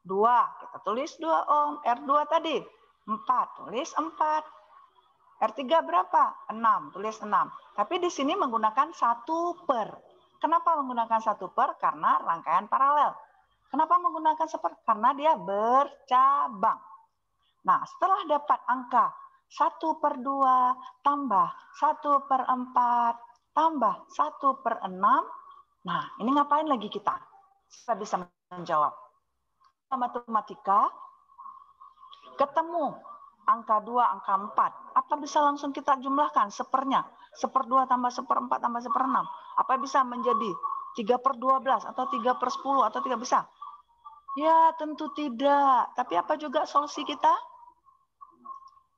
2, kita tulis 2 ohm. R2 tadi 4, tulis 4. R3 berapa? 6, tulis 6. Tapi di sini menggunakan 1 per. Kenapa menggunakan 1 per? Karena rangkaian paralel. Kenapa menggunakan seper? Karena dia bercabang. Nah, setelah dapat angka 1 per 2 tambah 1 per 4 tambah 1 per 6. Nah, ini ngapain lagi kita? Kita bisa menjawab. Matematika, ketemu angka 2, angka 4. Apa bisa langsung kita jumlahkan sepernya? Seper 2 tambah seper 4 tambah seper 6. Apa bisa menjadi 3 per 12 atau 3 per 10 atau tidak bisa? Ya, tentu tidak. Tapi apa juga solusi kita?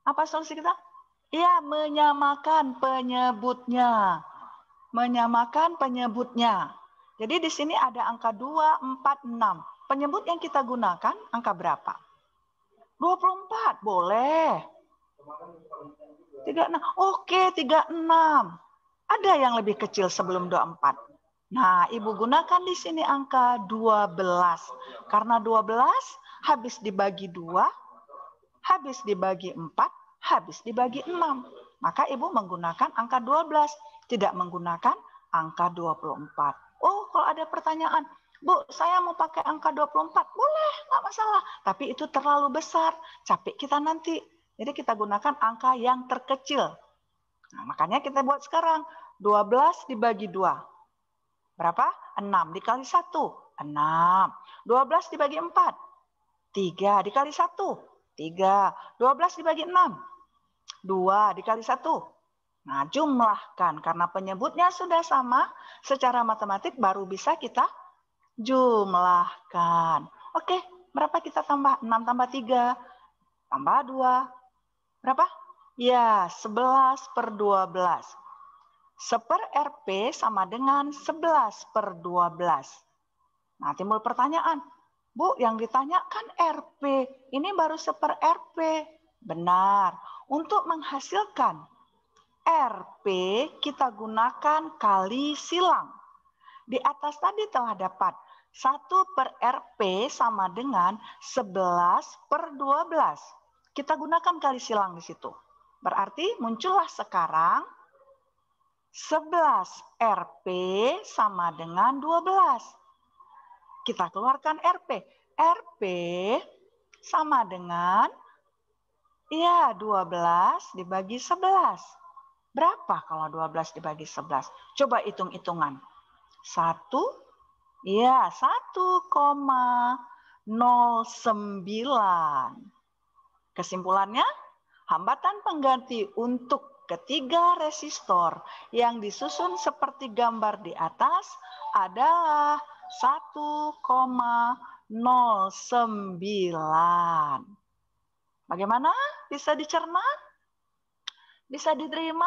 Apa solusi kita? Ya, menyamakan penyebutnya. Menyamakan penyebutnya. Jadi di sini ada angka 2, 4, 6. Penyebut yang kita gunakan angka berapa? 24, boleh. 36. Oke, 36. Ada yang lebih kecil sebelum 24. Nah, Ibu gunakan di sini angka 12. Karena 12 habis dibagi 2, habis dibagi 4, habis dibagi 6. Maka Ibu menggunakan angka 12, tidak menggunakan angka 24. Oh, kalau ada pertanyaan, Bu, saya mau pakai angka 24. Boleh, nggak masalah. Tapi itu terlalu besar, capek kita nanti. Jadi kita gunakan angka yang terkecil. Nah, makanya kita buat sekarang. 12 dibagi 2. Berapa? 6 dikali 1. 6. 12 dibagi 4. 3 dikali 1. 3. 12 dibagi 6. 2 dikali 1. Nah, jumlahkan. Karena penyebutnya sudah sama, secara matematik baru bisa kita jumlahkan. Oke, berapa kita tambah? 6 tambah 3, tambah 2. Berapa? Ya, 11 per 12. Seper RP sama dengan 11 per 12. Nah, timbul pertanyaan. Bu, yang ditanyakan RP. Ini baru seper RP. Benar. Untuk menghasilkan RP, kita gunakan kali silang. Di atas tadi telah dapat 1 per RP sama dengan 11 per 12. Kita gunakan kali silang di situ. Berarti muncullah sekarang 11 RP sama dengan 12. Kita keluarkan RP. RP sama dengan, ya, 12 dibagi 11. Berapa kalau 12 dibagi 11? Coba hitung-hitungan. 1,09. Kesimpulannya, hambatan pengganti untuk ketiga resistor yang disusun seperti gambar di atas adalah 1,09. Bagaimana? Bisa dicerna? Bisa diterima?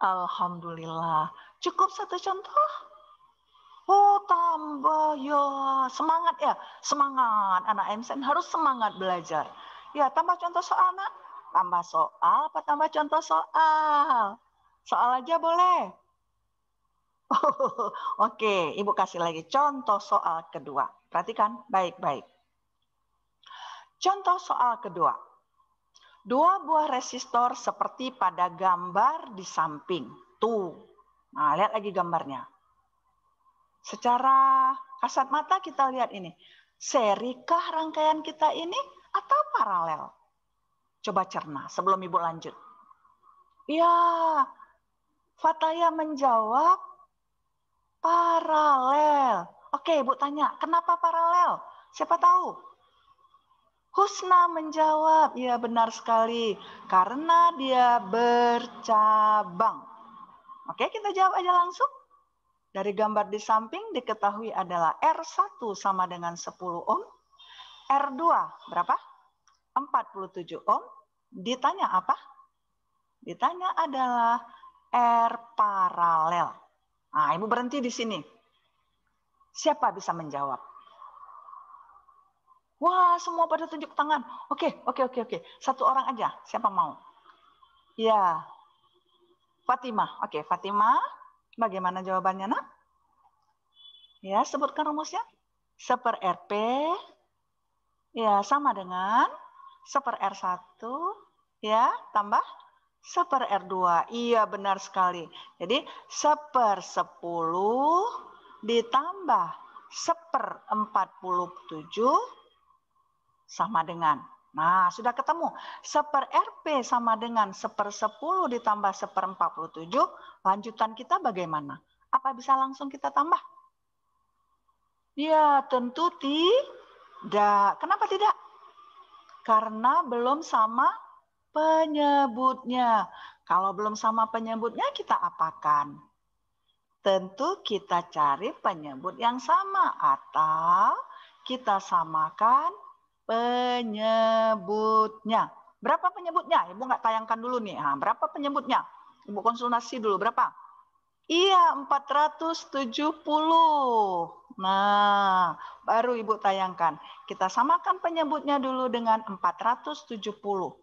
Alhamdulillah. Cukup satu contoh? Oh, tambah ya. Semangat ya. Semangat. Anak MSN harus semangat belajar. Ya, tambah contoh soal, Nak. Tambah soal apa tambah contoh soal? Soal aja boleh. Oke, Ibu kasih lagi contoh soal kedua. Perhatikan baik-baik. Contoh soal kedua. 2 buah resistor seperti pada gambar di samping. Tuh. Nah, lihat lagi gambarnya. Secara kasat mata kita lihat ini. Serikah rangkaian kita ini atau paralel? Coba cerna sebelum Ibu lanjut. Ya, Fataya menjawab paralel. Oke, Ibu tanya, kenapa paralel? Siapa tahu? Husna menjawab, ya benar sekali. Karena dia bercabang. Oke, kita jawab aja langsung. Dari gambar di samping diketahui adalah R1 sama dengan 10 ohm. R2 berapa? 47 ohm. Ditanya apa? Ditanya adalah R paralel. Nah, Ibu berhenti di sini. Siapa bisa menjawab? Wah, semua pada tunjuk tangan. Oke. Satu orang aja. Siapa mau? Ya. Fatimah. Oke, Fatimah. Bagaimana jawabannya, Nak? Ya, sebutkan rumusnya. 1/RP. Ya, sama dengan 1/R1. Ya, tambah 1/R2. Iya, benar sekali. Jadi, 1/10 ditambah 1/47 sama dengan. Nah, sudah ketemu. 1/RP sama dengan 1/10 ditambah 1/47. Lanjutan kita bagaimana? Apa bisa langsung kita tambah? Ya, tentu tidak. Kenapa tidak? Karena belum sama penyebutnya. Kalau belum sama penyebutnya, kita apakan? Tentu kita cari penyebut yang sama atau kita samakan penyebutnya. Berapa penyebutnya? Ibu nggak tayangkan dulu nih. Nah, berapa penyebutnya? Ibu konsultasi dulu. Berapa? Iya, 470. Nah, baru Ibu tayangkan. Kita samakan penyebutnya dulu dengan 470.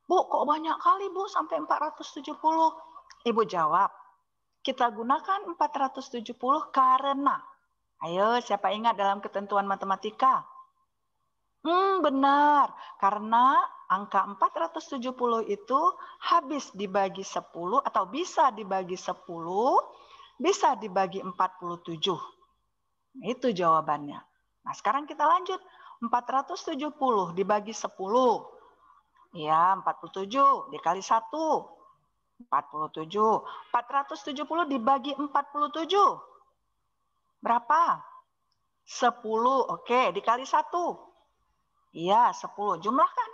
Bu, kok banyak kali, Bu, sampai 470? Ibu jawab, kita gunakan 470 karena. Ayo, siapa ingat dalam ketentuan matematika? Benar. Karena angka 470 itu habis dibagi 10 atau bisa dibagi 10, bisa dibagi 47. Itu jawabannya. Nah, sekarang kita lanjut. 470 dibagi 10. Ya, 47 dikali 1. 47. 470 dibagi 47. Berapa? 10. Oke, dikali 1. Iya, 10. Jumlahkan.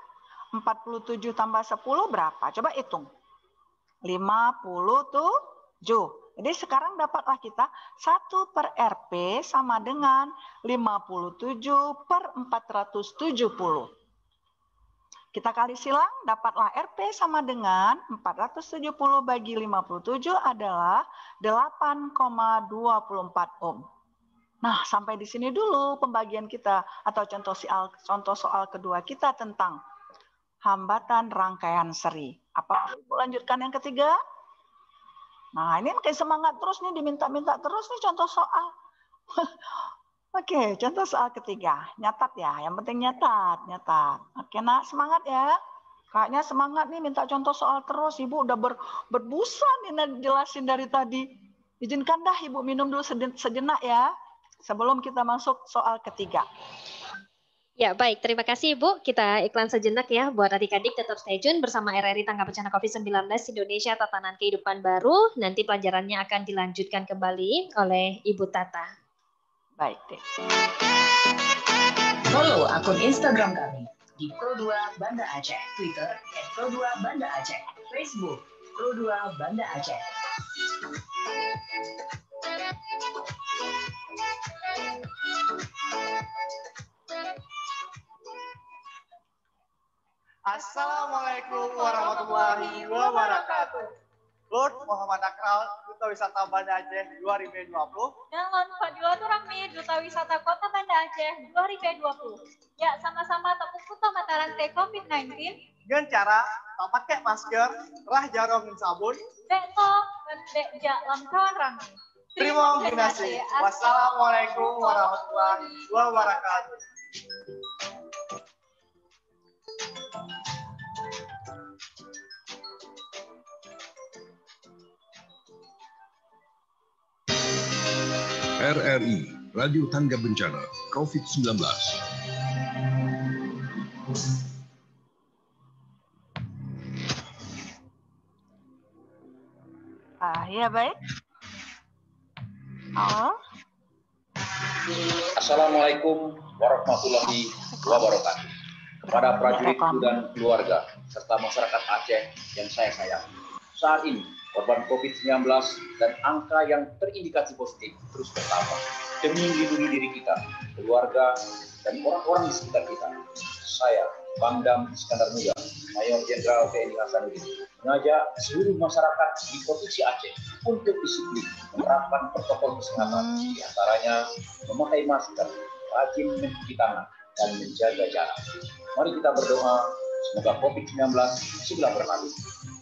47 tambah 10 berapa? Coba hitung. 57. Jadi sekarang dapatlah kita 1/RP sama dengan 57/470. Kita kali silang, dapatlah RP sama dengan 470 bagi 57 adalah 8,24 ohm. Nah, sampai di sini dulu pembagian kita atau contoh soal kedua kita tentang hambatan rangkaian seri. Apa Ibu lanjutkan yang ketiga? Nah, ini makin semangat terus nih, diminta-minta terus nih contoh soal. Oke, contoh soal ketiga. Nyatat ya, yang penting nyatat. Oke, Nak, semangat ya. Kayaknya semangat nih minta contoh soal terus. Ibu udah berbusa nih jelasin dari tadi. Izinkan dah Ibu minum dulu sejenak ya. Sebelum kita masuk soal ketiga. Ya, baik. Terima kasih, Ibu. Kita iklan sejenak ya. Buat adik-adik tetap stay tune bersama RRI Tangga Bencana COVID-19 Indonesia Tatanan Kehidupan Baru. Nanti pelajarannya akan dilanjutkan kembali oleh Ibu Tata. Baik deh. Follow akun Instagram kami di Pro2 Banda Aceh, Twitter @Pro2 Banda Aceh, Facebook Pro2 Banda Aceh. Assalamualaikum warahmatullahi wabarakatuh. Lord Muhammad Akral, Duta Wisata Banda Aceh 2020. Dengan Fadilatul Rahmi, Duta Wisata Kota Banda Aceh 2020. Ya, sama-sama tepuk kutu mata rantai COVID-19. Dengan cara tak pakai masker, rah jarum dan sabun. Bekto, bendek lam kawan rami. Terima kasih. Wassalamualaikum warahmatullahi wabarakatuh. RRI, Radio Tangga Bencana COVID-19. Ya baik. Halo. Assalamualaikum warahmatullahi wabarakatuh. Kepada prajuritku dan keluarga, serta masyarakat Aceh yang saya sayang. Saat ini, korban COVID-19 dan angka yang terindikasi positif terus bertambah. Demi melindungi diri kita, keluarga, dan orang-orang di sekitar kita. Saya, Pangdam Iskandar Muda, Mayor Jenderal TNI Hasanuddin, mengajak seluruh masyarakat di Provinsi Aceh untuk disiplin menerapkan protokol kesehatan, diantaranya memakai masker, rajin mencuci tangan, dan menjaga jarak. Mari kita berdoa semoga COVID-19 segera berlalu.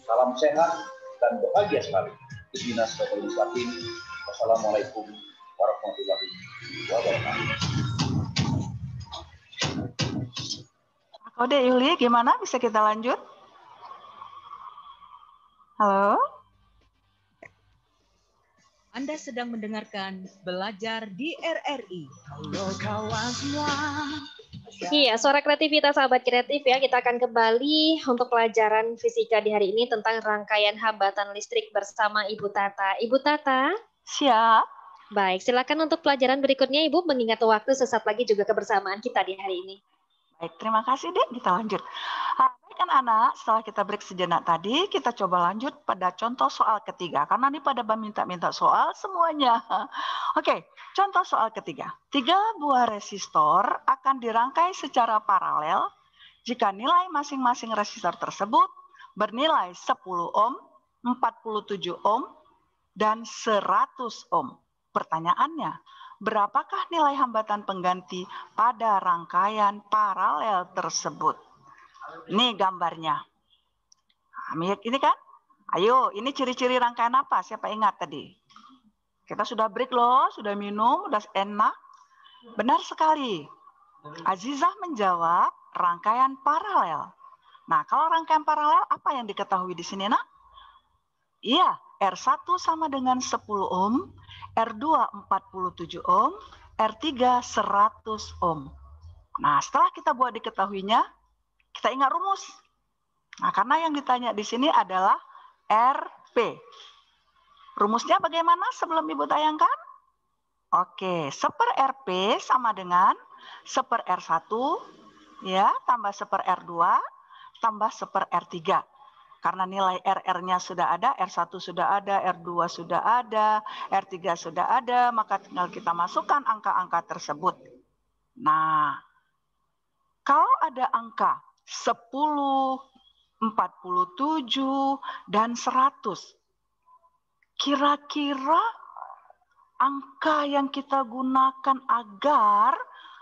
Salam sehat dan bahagia sekali. Ibnas Bapak Muslim. Wassalamualaikum warahmatullahi wabarakatuh. Kode Yuli, gimana? Bisa kita lanjut? Halo? Anda sedang mendengarkan Belajar di RRI. Halo kawan semua. Iya, suara kreativitas sahabat kreatif ya. Kita akan kembali untuk pelajaran fisika di hari ini tentang rangkaian hambatan listrik bersama Ibu Tata. Ibu Tata? Siap. Baik, silakan untuk pelajaran berikutnya Ibu, mengingat waktu sesaat lagi juga kebersamaan kita di hari ini. Baik, terima kasih Dek. Kita lanjut. Baik anak-anak, setelah kita break sejenak tadi, kita coba lanjut pada contoh soal ketiga. Karena ini pada minta-minta soal semuanya. Oke, contoh soal ketiga. 3 buah resistor akan dirangkai secara paralel jika nilai masing-masing resistor tersebut bernilai 10 ohm, 47 ohm, dan 100 ohm. Pertanyaannya, berapakah nilai hambatan pengganti pada rangkaian paralel tersebut? Ini gambarnya. Ini kan? Ayo, ini ciri-ciri rangkaian apa? Siapa ingat tadi? Kita sudah break loh, sudah minum, sudah enak. Benar sekali. Azizah menjawab rangkaian paralel. Nah, kalau rangkaian paralel, apa yang diketahui di sini, nak? Iya, R1 sama dengan 10 ohm, R2 47 ohm, R3 100 ohm. Nah, setelah kita buat diketahuinya, kita ingat rumus. Nah, karena yang ditanya di sini adalah RP. Rumusnya bagaimana sebelum Ibu tayangkan? Oke, 1 RP sama dengan 1 R1 ya, tambah 1 R2 tambah 1 R3. Karena nilai RR-nya sudah ada, R1 sudah ada, R2 sudah ada, R3 sudah ada, maka tinggal kita masukkan angka-angka tersebut. Nah, kalau ada angka 10, 47, dan 100, kira-kira angka yang kita gunakan agar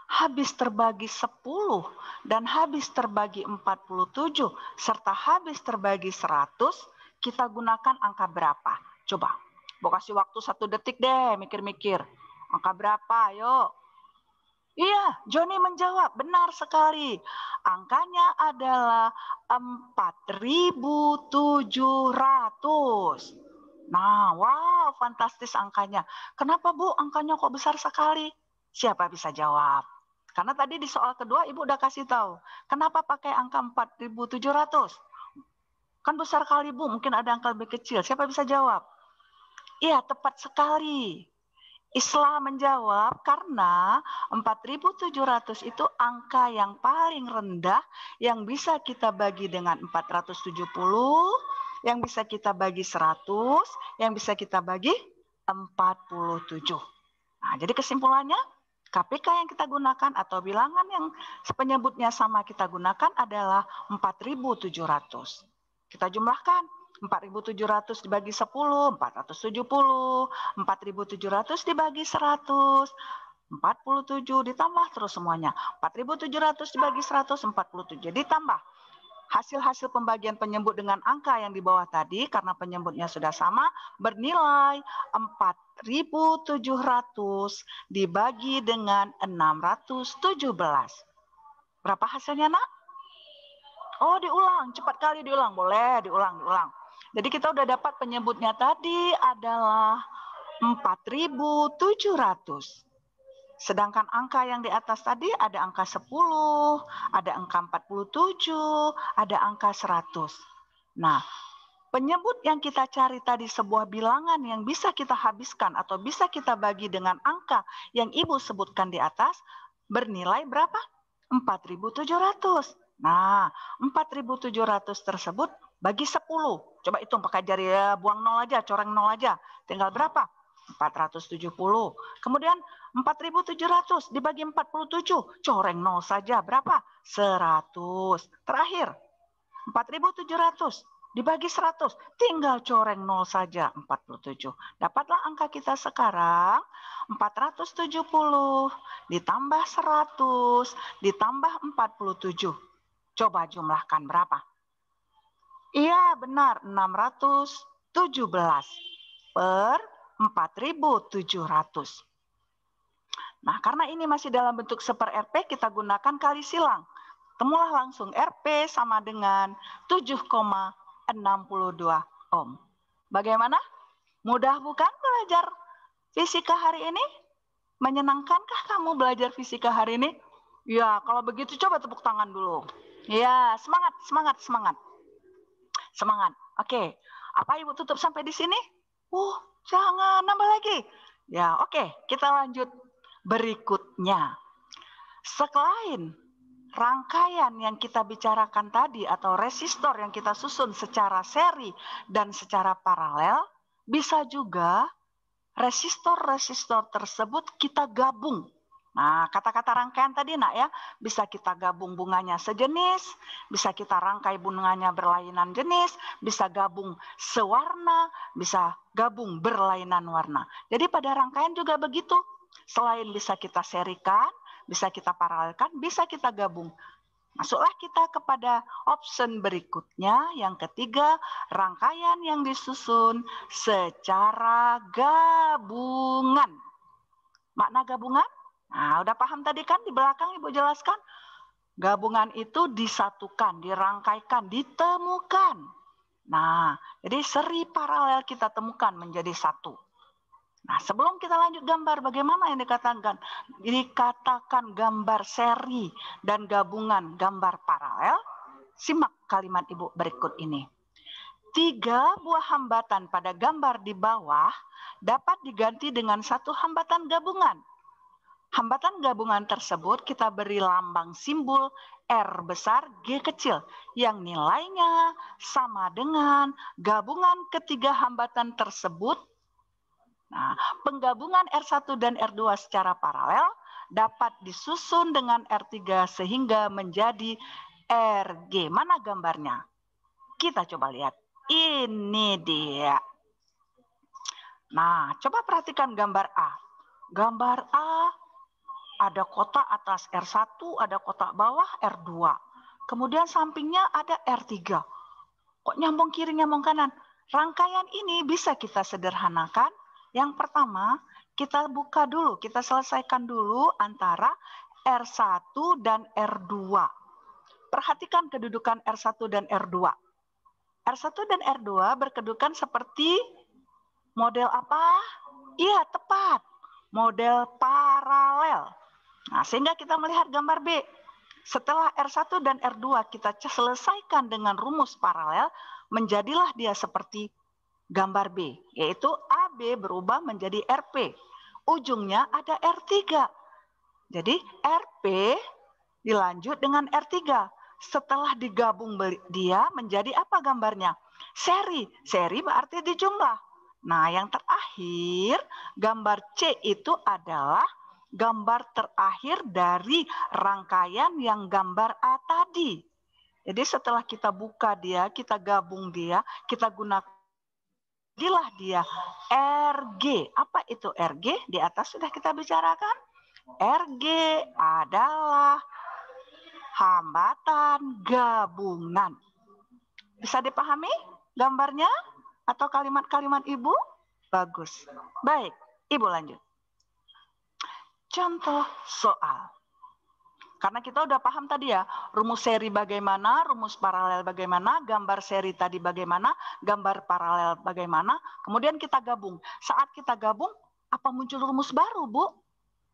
habis terbagi 10 dan habis terbagi 47 serta habis terbagi 100, kita gunakan angka berapa? Coba, mau kasih waktu 1 detik deh mikir-mikir. Angka berapa? Ayo. Iya, Joni menjawab. Benar sekali. Angkanya adalah 4.700. Nah, wow, fantastis angkanya. Kenapa Bu angkanya kok besar sekali? Siapa bisa jawab? Karena tadi di soal kedua Ibu udah kasih tahu. Kenapa pakai angka 4.700? Kan besar kali Bu, mungkin ada angka lebih kecil. Siapa bisa jawab? Iya, tepat sekali. Islah menjawab karena 4.700 itu angka yang paling rendah yang bisa kita bagi dengan 470, yang bisa kita bagi 100, yang bisa kita bagi 47. Nah, jadi kesimpulannya, KPK yang kita gunakan atau bilangan yang penyebutnya sama kita gunakan adalah 4.700. Kita jumlahkan. 4.700 dibagi 10, 470. 4.700 dibagi 100, 47. Ditambah terus semuanya. 4.700 dibagi 147. Ditambah hasil-hasil pembagian penyebut dengan angka yang di bawah tadi, karena penyebutnya sudah sama, bernilai 4.700 dibagi dengan 617. Berapa hasilnya, nak? Oh, diulang. Cepat kali diulang. Boleh, diulang. Jadi kita udah dapat penyebutnya tadi adalah 4.700. Sedangkan angka yang di atas tadi ada angka 10, ada angka 47, ada angka 100. Nah, penyebut yang kita cari tadi sebuah bilangan yang bisa kita habiskan atau bisa kita bagi dengan angka yang Ibu sebutkan di atas bernilai berapa? 4.700. Nah, 4.700 tersebut bagi 10. Coba hitung pakai jari ya, buang 0 aja, coreng 0 aja. Tinggal berapa? 470. Kemudian 4.700 dibagi 47, coreng 0 saja. Berapa? 100. Terakhir, 4.700 dibagi 100, tinggal coreng 0 saja, 47. Dapatlah angka kita sekarang, 470 ditambah 100 ditambah 47. Coba jumlahkan berapa? Iya, benar, 617 per 4.700. Nah, karena ini masih dalam bentuk seper RP, kita gunakan kali silang. Temulah langsung RP sama dengan 7,62 ohm. Bagaimana? Mudah bukan belajar fisika hari ini? Menyenangkankah kamu belajar fisika hari ini? Ya, kalau begitu coba tepuk tangan dulu. Ya, semangat, semangat, semangat. Semangat. Oke, apa Ibu tutup sampai di sini? Jangan nambah lagi. Ya, oke, kita lanjut berikutnya. Selain rangkaian yang kita bicarakan tadi atau resistor yang kita susun secara seri dan secara paralel, bisa juga resistor-resistor tersebut kita gabung. Nah, kata-kata rangkaian tadi nak ya, bisa kita gabung bunganya sejenis, bisa kita rangkai bunganya berlainan jenis, bisa gabung sewarna, bisa gabung berlainan warna. Jadi pada rangkaian juga begitu. Selain bisa kita serikan, bisa kita paralelkan, bisa kita gabung. Masuklah kita kepada option berikutnya, yang ketiga, rangkaian yang disusun secara gabungan. Makna gabungan? Nah, udah paham tadi kan di belakang Ibu jelaskan? Gabungan itu disatukan, dirangkaikan, ditemukan. Nah, jadi seri paralel kita temukan menjadi satu. Nah, sebelum kita lanjut gambar, bagaimana yang dikatakan? Dikatakan gambar seri dan gabungan gambar paralel. Simak kalimat Ibu berikut ini. 3 buah hambatan pada gambar di bawah dapat diganti dengan 1 hambatan gabungan. Hambatan gabungan tersebut kita beri lambang simbol R besar G kecil yang nilainya sama dengan gabungan ketiga hambatan tersebut. Nah, penggabungan R1 dan R2 secara paralel dapat disusun dengan R3 sehingga menjadi RG. Mana gambarnya? Kita coba lihat. Ini dia. Nah, coba perhatikan gambar A. Gambar A ada kotak atas R1, ada kotak bawah R2. Kemudian sampingnya ada R3. Kok nyambung kiri, nyambung kanan? Rangkaian ini bisa kita sederhanakan. Yang pertama, kita buka dulu, kita selesaikan dulu antara R1 dan R2. Perhatikan kedudukan R1 dan R2. R1 dan R2 berkedudukan seperti model apa? Iya, tepat. Model paralel. Nah, sehingga kita melihat gambar B. Setelah R1 dan R2 kita selesaikan dengan rumus paralel, menjadilah dia seperti gambar B, yaitu AB berubah menjadi RP. Ujungnya ada R3. Jadi RP dilanjut dengan R3. Setelah digabung dia menjadi apa gambarnya? Seri. Seri berarti dijumlah. Nah, yang terakhir, gambar C itu adalah gambar terakhir dari rangkaian yang gambar A tadi. Jadi setelah kita buka dia, kita gabung dia, kita gunakan jadilah dia RG. Apa itu RG? Di atas sudah kita bicarakan. RG adalah hambatan gabungan. Bisa dipahami gambarnya atau kalimat-kalimat Ibu? Bagus. Baik, Ibu lanjut. Contoh soal. Karena kita udah paham tadi ya, rumus seri bagaimana, rumus paralel bagaimana, gambar seri tadi bagaimana, gambar paralel bagaimana, kemudian kita gabung. Saat kita gabung, apa muncul rumus baru, Bu?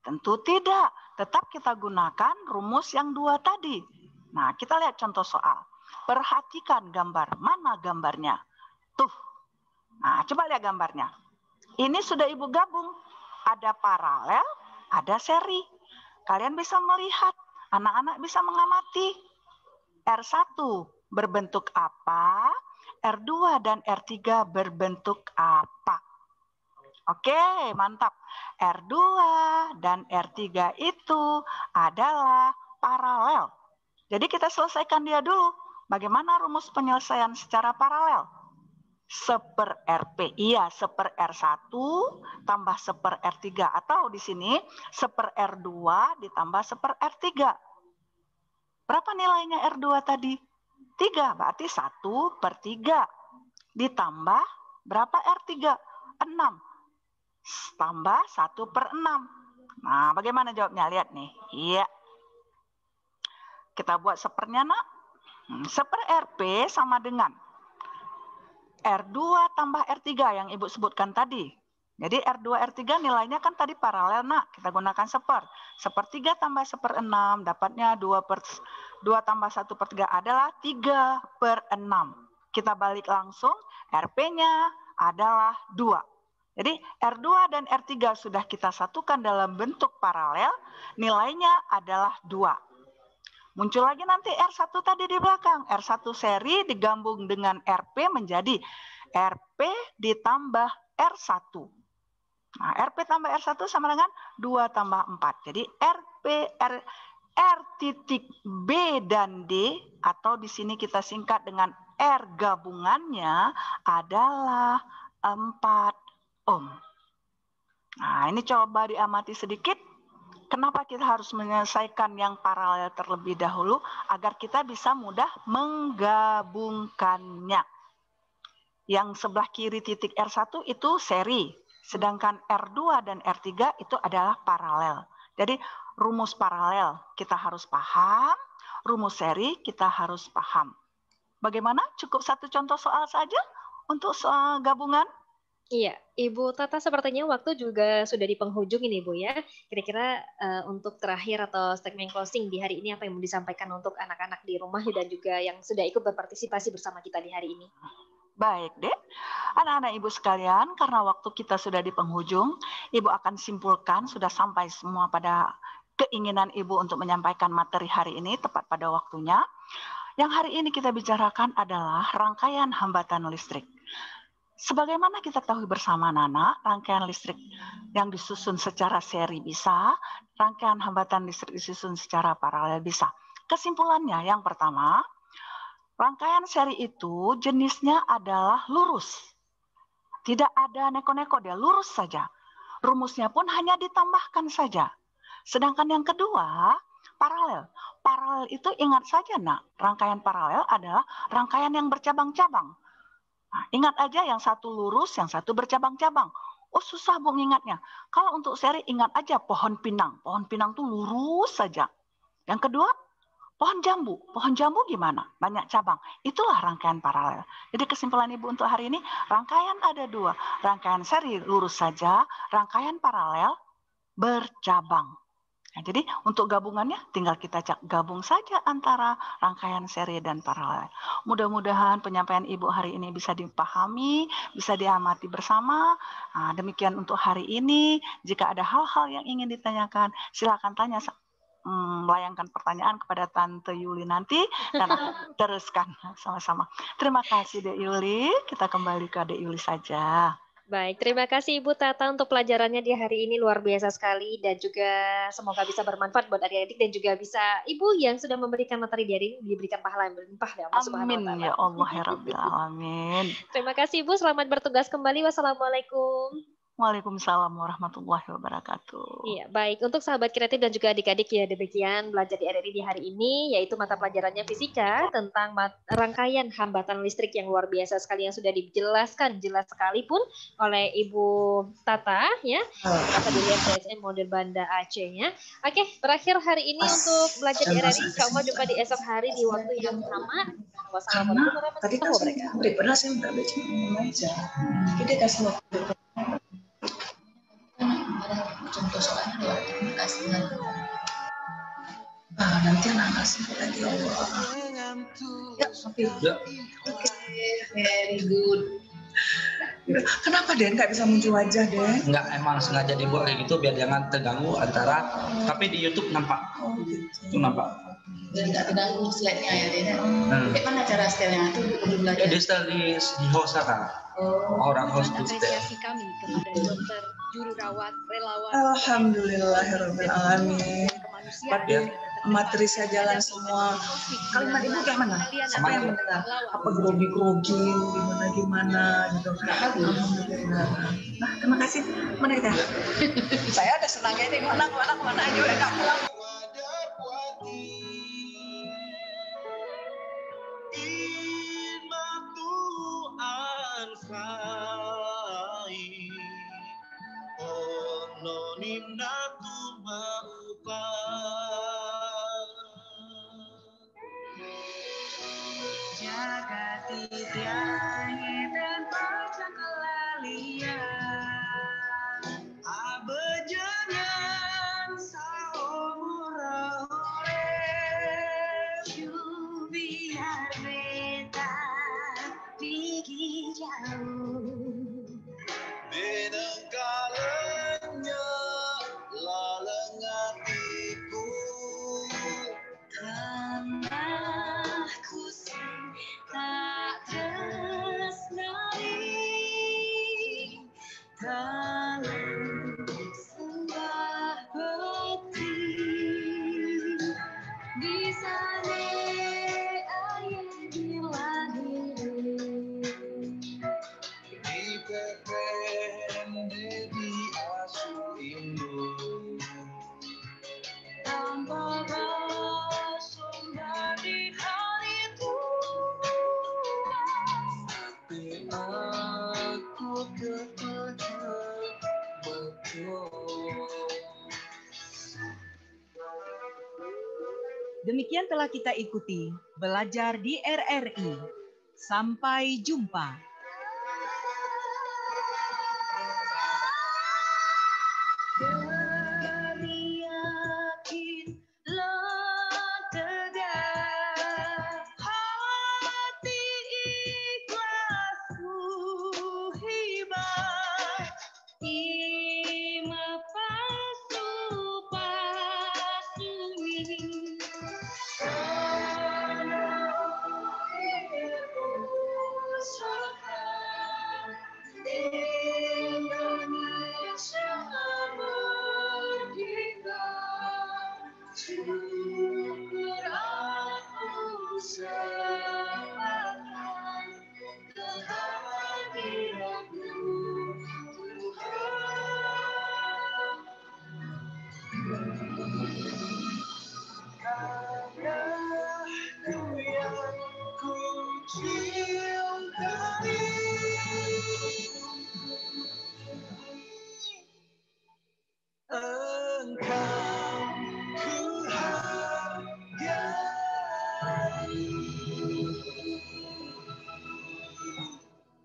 Tentu tidak. Tetap kita gunakan rumus yang 2 tadi. Nah, kita lihat contoh soal. Perhatikan gambar. Mana gambarnya? Tuh. Nah, coba lihat gambarnya. Ini sudah Ibu gabung. Ada paralel, ada seri. Kalian bisa melihat. Anak-anak bisa mengamati. R1 berbentuk apa? R2 dan R3 berbentuk apa? Oke, mantap. R2 dan R3 itu adalah paralel. Jadi kita selesaikan dia dulu. Bagaimana rumus penyelesaian secara paralel? 1/RP. Iya, 1/R1 tambah 1/R3. Atau di sini 1/R2 ditambah 1/R3. Berapa nilainya R2 tadi? 3. Berarti 1/3. Ditambah berapa R3? 6. Tambah 1/6. Nah, bagaimana jawabnya? Lihat nih. Iya. Kita buat sepernya, nak. 1/RP sama dengan R2 tambah R3 yang Ibu sebutkan tadi. Jadi R2, R3 nilainya kan tadi paralel, nak. Kita gunakan 1/. 1/3 tambah 1/6. Dapatnya 2 tambah 1/3 adalah 3/6. Kita balik langsung. RP-nya adalah 2. Jadi R2 dan R3 sudah kita satukan dalam bentuk paralel, nilainya adalah 2. Muncul lagi nanti R1 tadi di belakang. R1 seri digabung dengan RP menjadi RP ditambah R1. Nah, RP tambah R1 sama dengan 2 tambah 4. Jadi RP, R titik B dan D, atau di sini kita singkat dengan R gabungannya adalah 4 ohm. Nah, ini coba diamati sedikit. Kenapa kita harus menyelesaikan yang paralel terlebih dahulu? Agar kita bisa mudah menggabungkannya. Yang sebelah kiri titik R1 itu seri. Sedangkan R2 dan R3 itu adalah paralel. Jadi rumus paralel kita harus paham. Rumus seri kita harus paham. Bagaimana? Cukup satu contoh soal saja untuk soal gabungan? Iya, Ibu Tata sepertinya waktu juga sudah di penghujung ini, Bu ya. Kira-kira untuk terakhir atau statement closing di hari ini apa yang mau disampaikan untuk anak-anak di rumah dan juga yang sudah ikut berpartisipasi bersama kita di hari ini? Baik, Dek. Anak-anak Ibu sekalian, karena waktu kita sudah di penghujung, Ibu akan simpulkan sudah sampai semua pada keinginan Ibu untuk menyampaikan materi hari ini tepat pada waktunya. Yang hari ini kita bicarakan adalah rangkaian hambatan listrik. Sebagaimana kita tahu bersama Nana, rangkaian listrik yang disusun secara seri bisa, rangkaian hambatan listrik disusun secara paralel bisa. Kesimpulannya yang pertama, rangkaian seri itu jenisnya adalah lurus. Tidak ada neko-neko, dia lurus saja. Rumusnya pun hanya ditambahkan saja. Sedangkan yang kedua, paralel. Paralel itu ingat saja, nak, rangkaian paralel adalah rangkaian yang bercabang-cabang. Nah, ingat aja yang satu lurus, yang satu bercabang-cabang. Oh, susah Bu ingatnya. Kalau untuk seri ingat aja pohon pinang. Pohon pinang tuh lurus saja. Yang kedua, pohon jambu. Pohon jambu gimana? Banyak cabang. Itulah rangkaian paralel. Jadi kesimpulan Ibu untuk hari ini, rangkaian ada 2. Rangkaian seri lurus saja, rangkaian paralel bercabang. Nah, jadi untuk gabungannya tinggal kita gabung saja antara rangkaian seri dan paralel. Mudah-mudahan penyampaian Ibu hari ini bisa dipahami, bisa diamati bersama. Nah, demikian untuk hari ini. Jika ada hal-hal yang ingin ditanyakan, silakan tanya, melayangkan pertanyaan kepada Tante Yuli nanti dan akan teruskan sama-sama. Terima kasih Dek Yuli. Kita kembali ke Dek Yuli saja. Baik, terima kasih Ibu Tata untuk pelajarannya di hari ini, luar biasa sekali dan juga semoga bisa bermanfaat buat adik-adik dan juga bisa Ibu yang sudah memberikan materi di hari ini diberikan pahala yang berlimpah dari Allah Subhanahu wa Ta'ala. Amin ya Allah ya Rabbil Alamin. Terima kasih Ibu, selamat bertugas kembali. Wassalamualaikum. Waalaikumsalam warahmatullahi wabarakatuh. Iya, baik. Untuk sahabat kreatif dan juga adik-adik ya, demikian belajar di RRI di hari ini, yaitu mata pelajarannya fisika tentang rangkaian hambatan listrik yang luar biasa sekali yang sudah dijelaskan jelas sekalipun oleh Ibu Tata ya, Tata Dilihat PSN Model Banda Aceh ya. Oke, terakhir hari ini untuk belajar di RRI. Insya Allah jumpa di esok hari di waktu yang sama. Wassalamualaikum warahmatullahi wabarakatuh. Daripada saya minta baca meja, kita kasih waktu. ada contoh soalnya loh. Terima kasih. Nanti anak kasih lagi Allah. Ya, Sofi. Ya. Oke, very good. Kenapa Den nggak bisa muncul wajah Den? Enggak, emang sengaja dibuat kayak gitu biar jangan terganggu antara, tapi di YouTube nampak. Oh gitu. Itu nampak. Dan nggak terganggu slide-nya ya Den. Kayak mana cara style-nya? Itu perlu belajar. Dia style di host kan. Orang host tuh style. Apresiasi kami kepada dokter, juru rawat, relawan. Alhamdulillahirabbil alamin. Pada materi saya jalan semua. Kalimat ibu kayak mana? Siapa yang mendengar? Apa grogi-grogi, gimana gitu. Alhamdulillah. Nah, terima kasih. Mana kita? Saya ada senangnya ini mana aja udah nggak pulang. Jaga titiangi dan baca kelalian abejangan saumur biar beta pergi jauh benengkalanya laleng hatiku tambah kusing tak tresnai dalam sembah bekti di sana ayat bilang di pepende di asu indu tanpa basumber di hari tua tapi aku terpecah betul. Demikian telah kita ikuti Belajar di RRI. Sampai jumpa.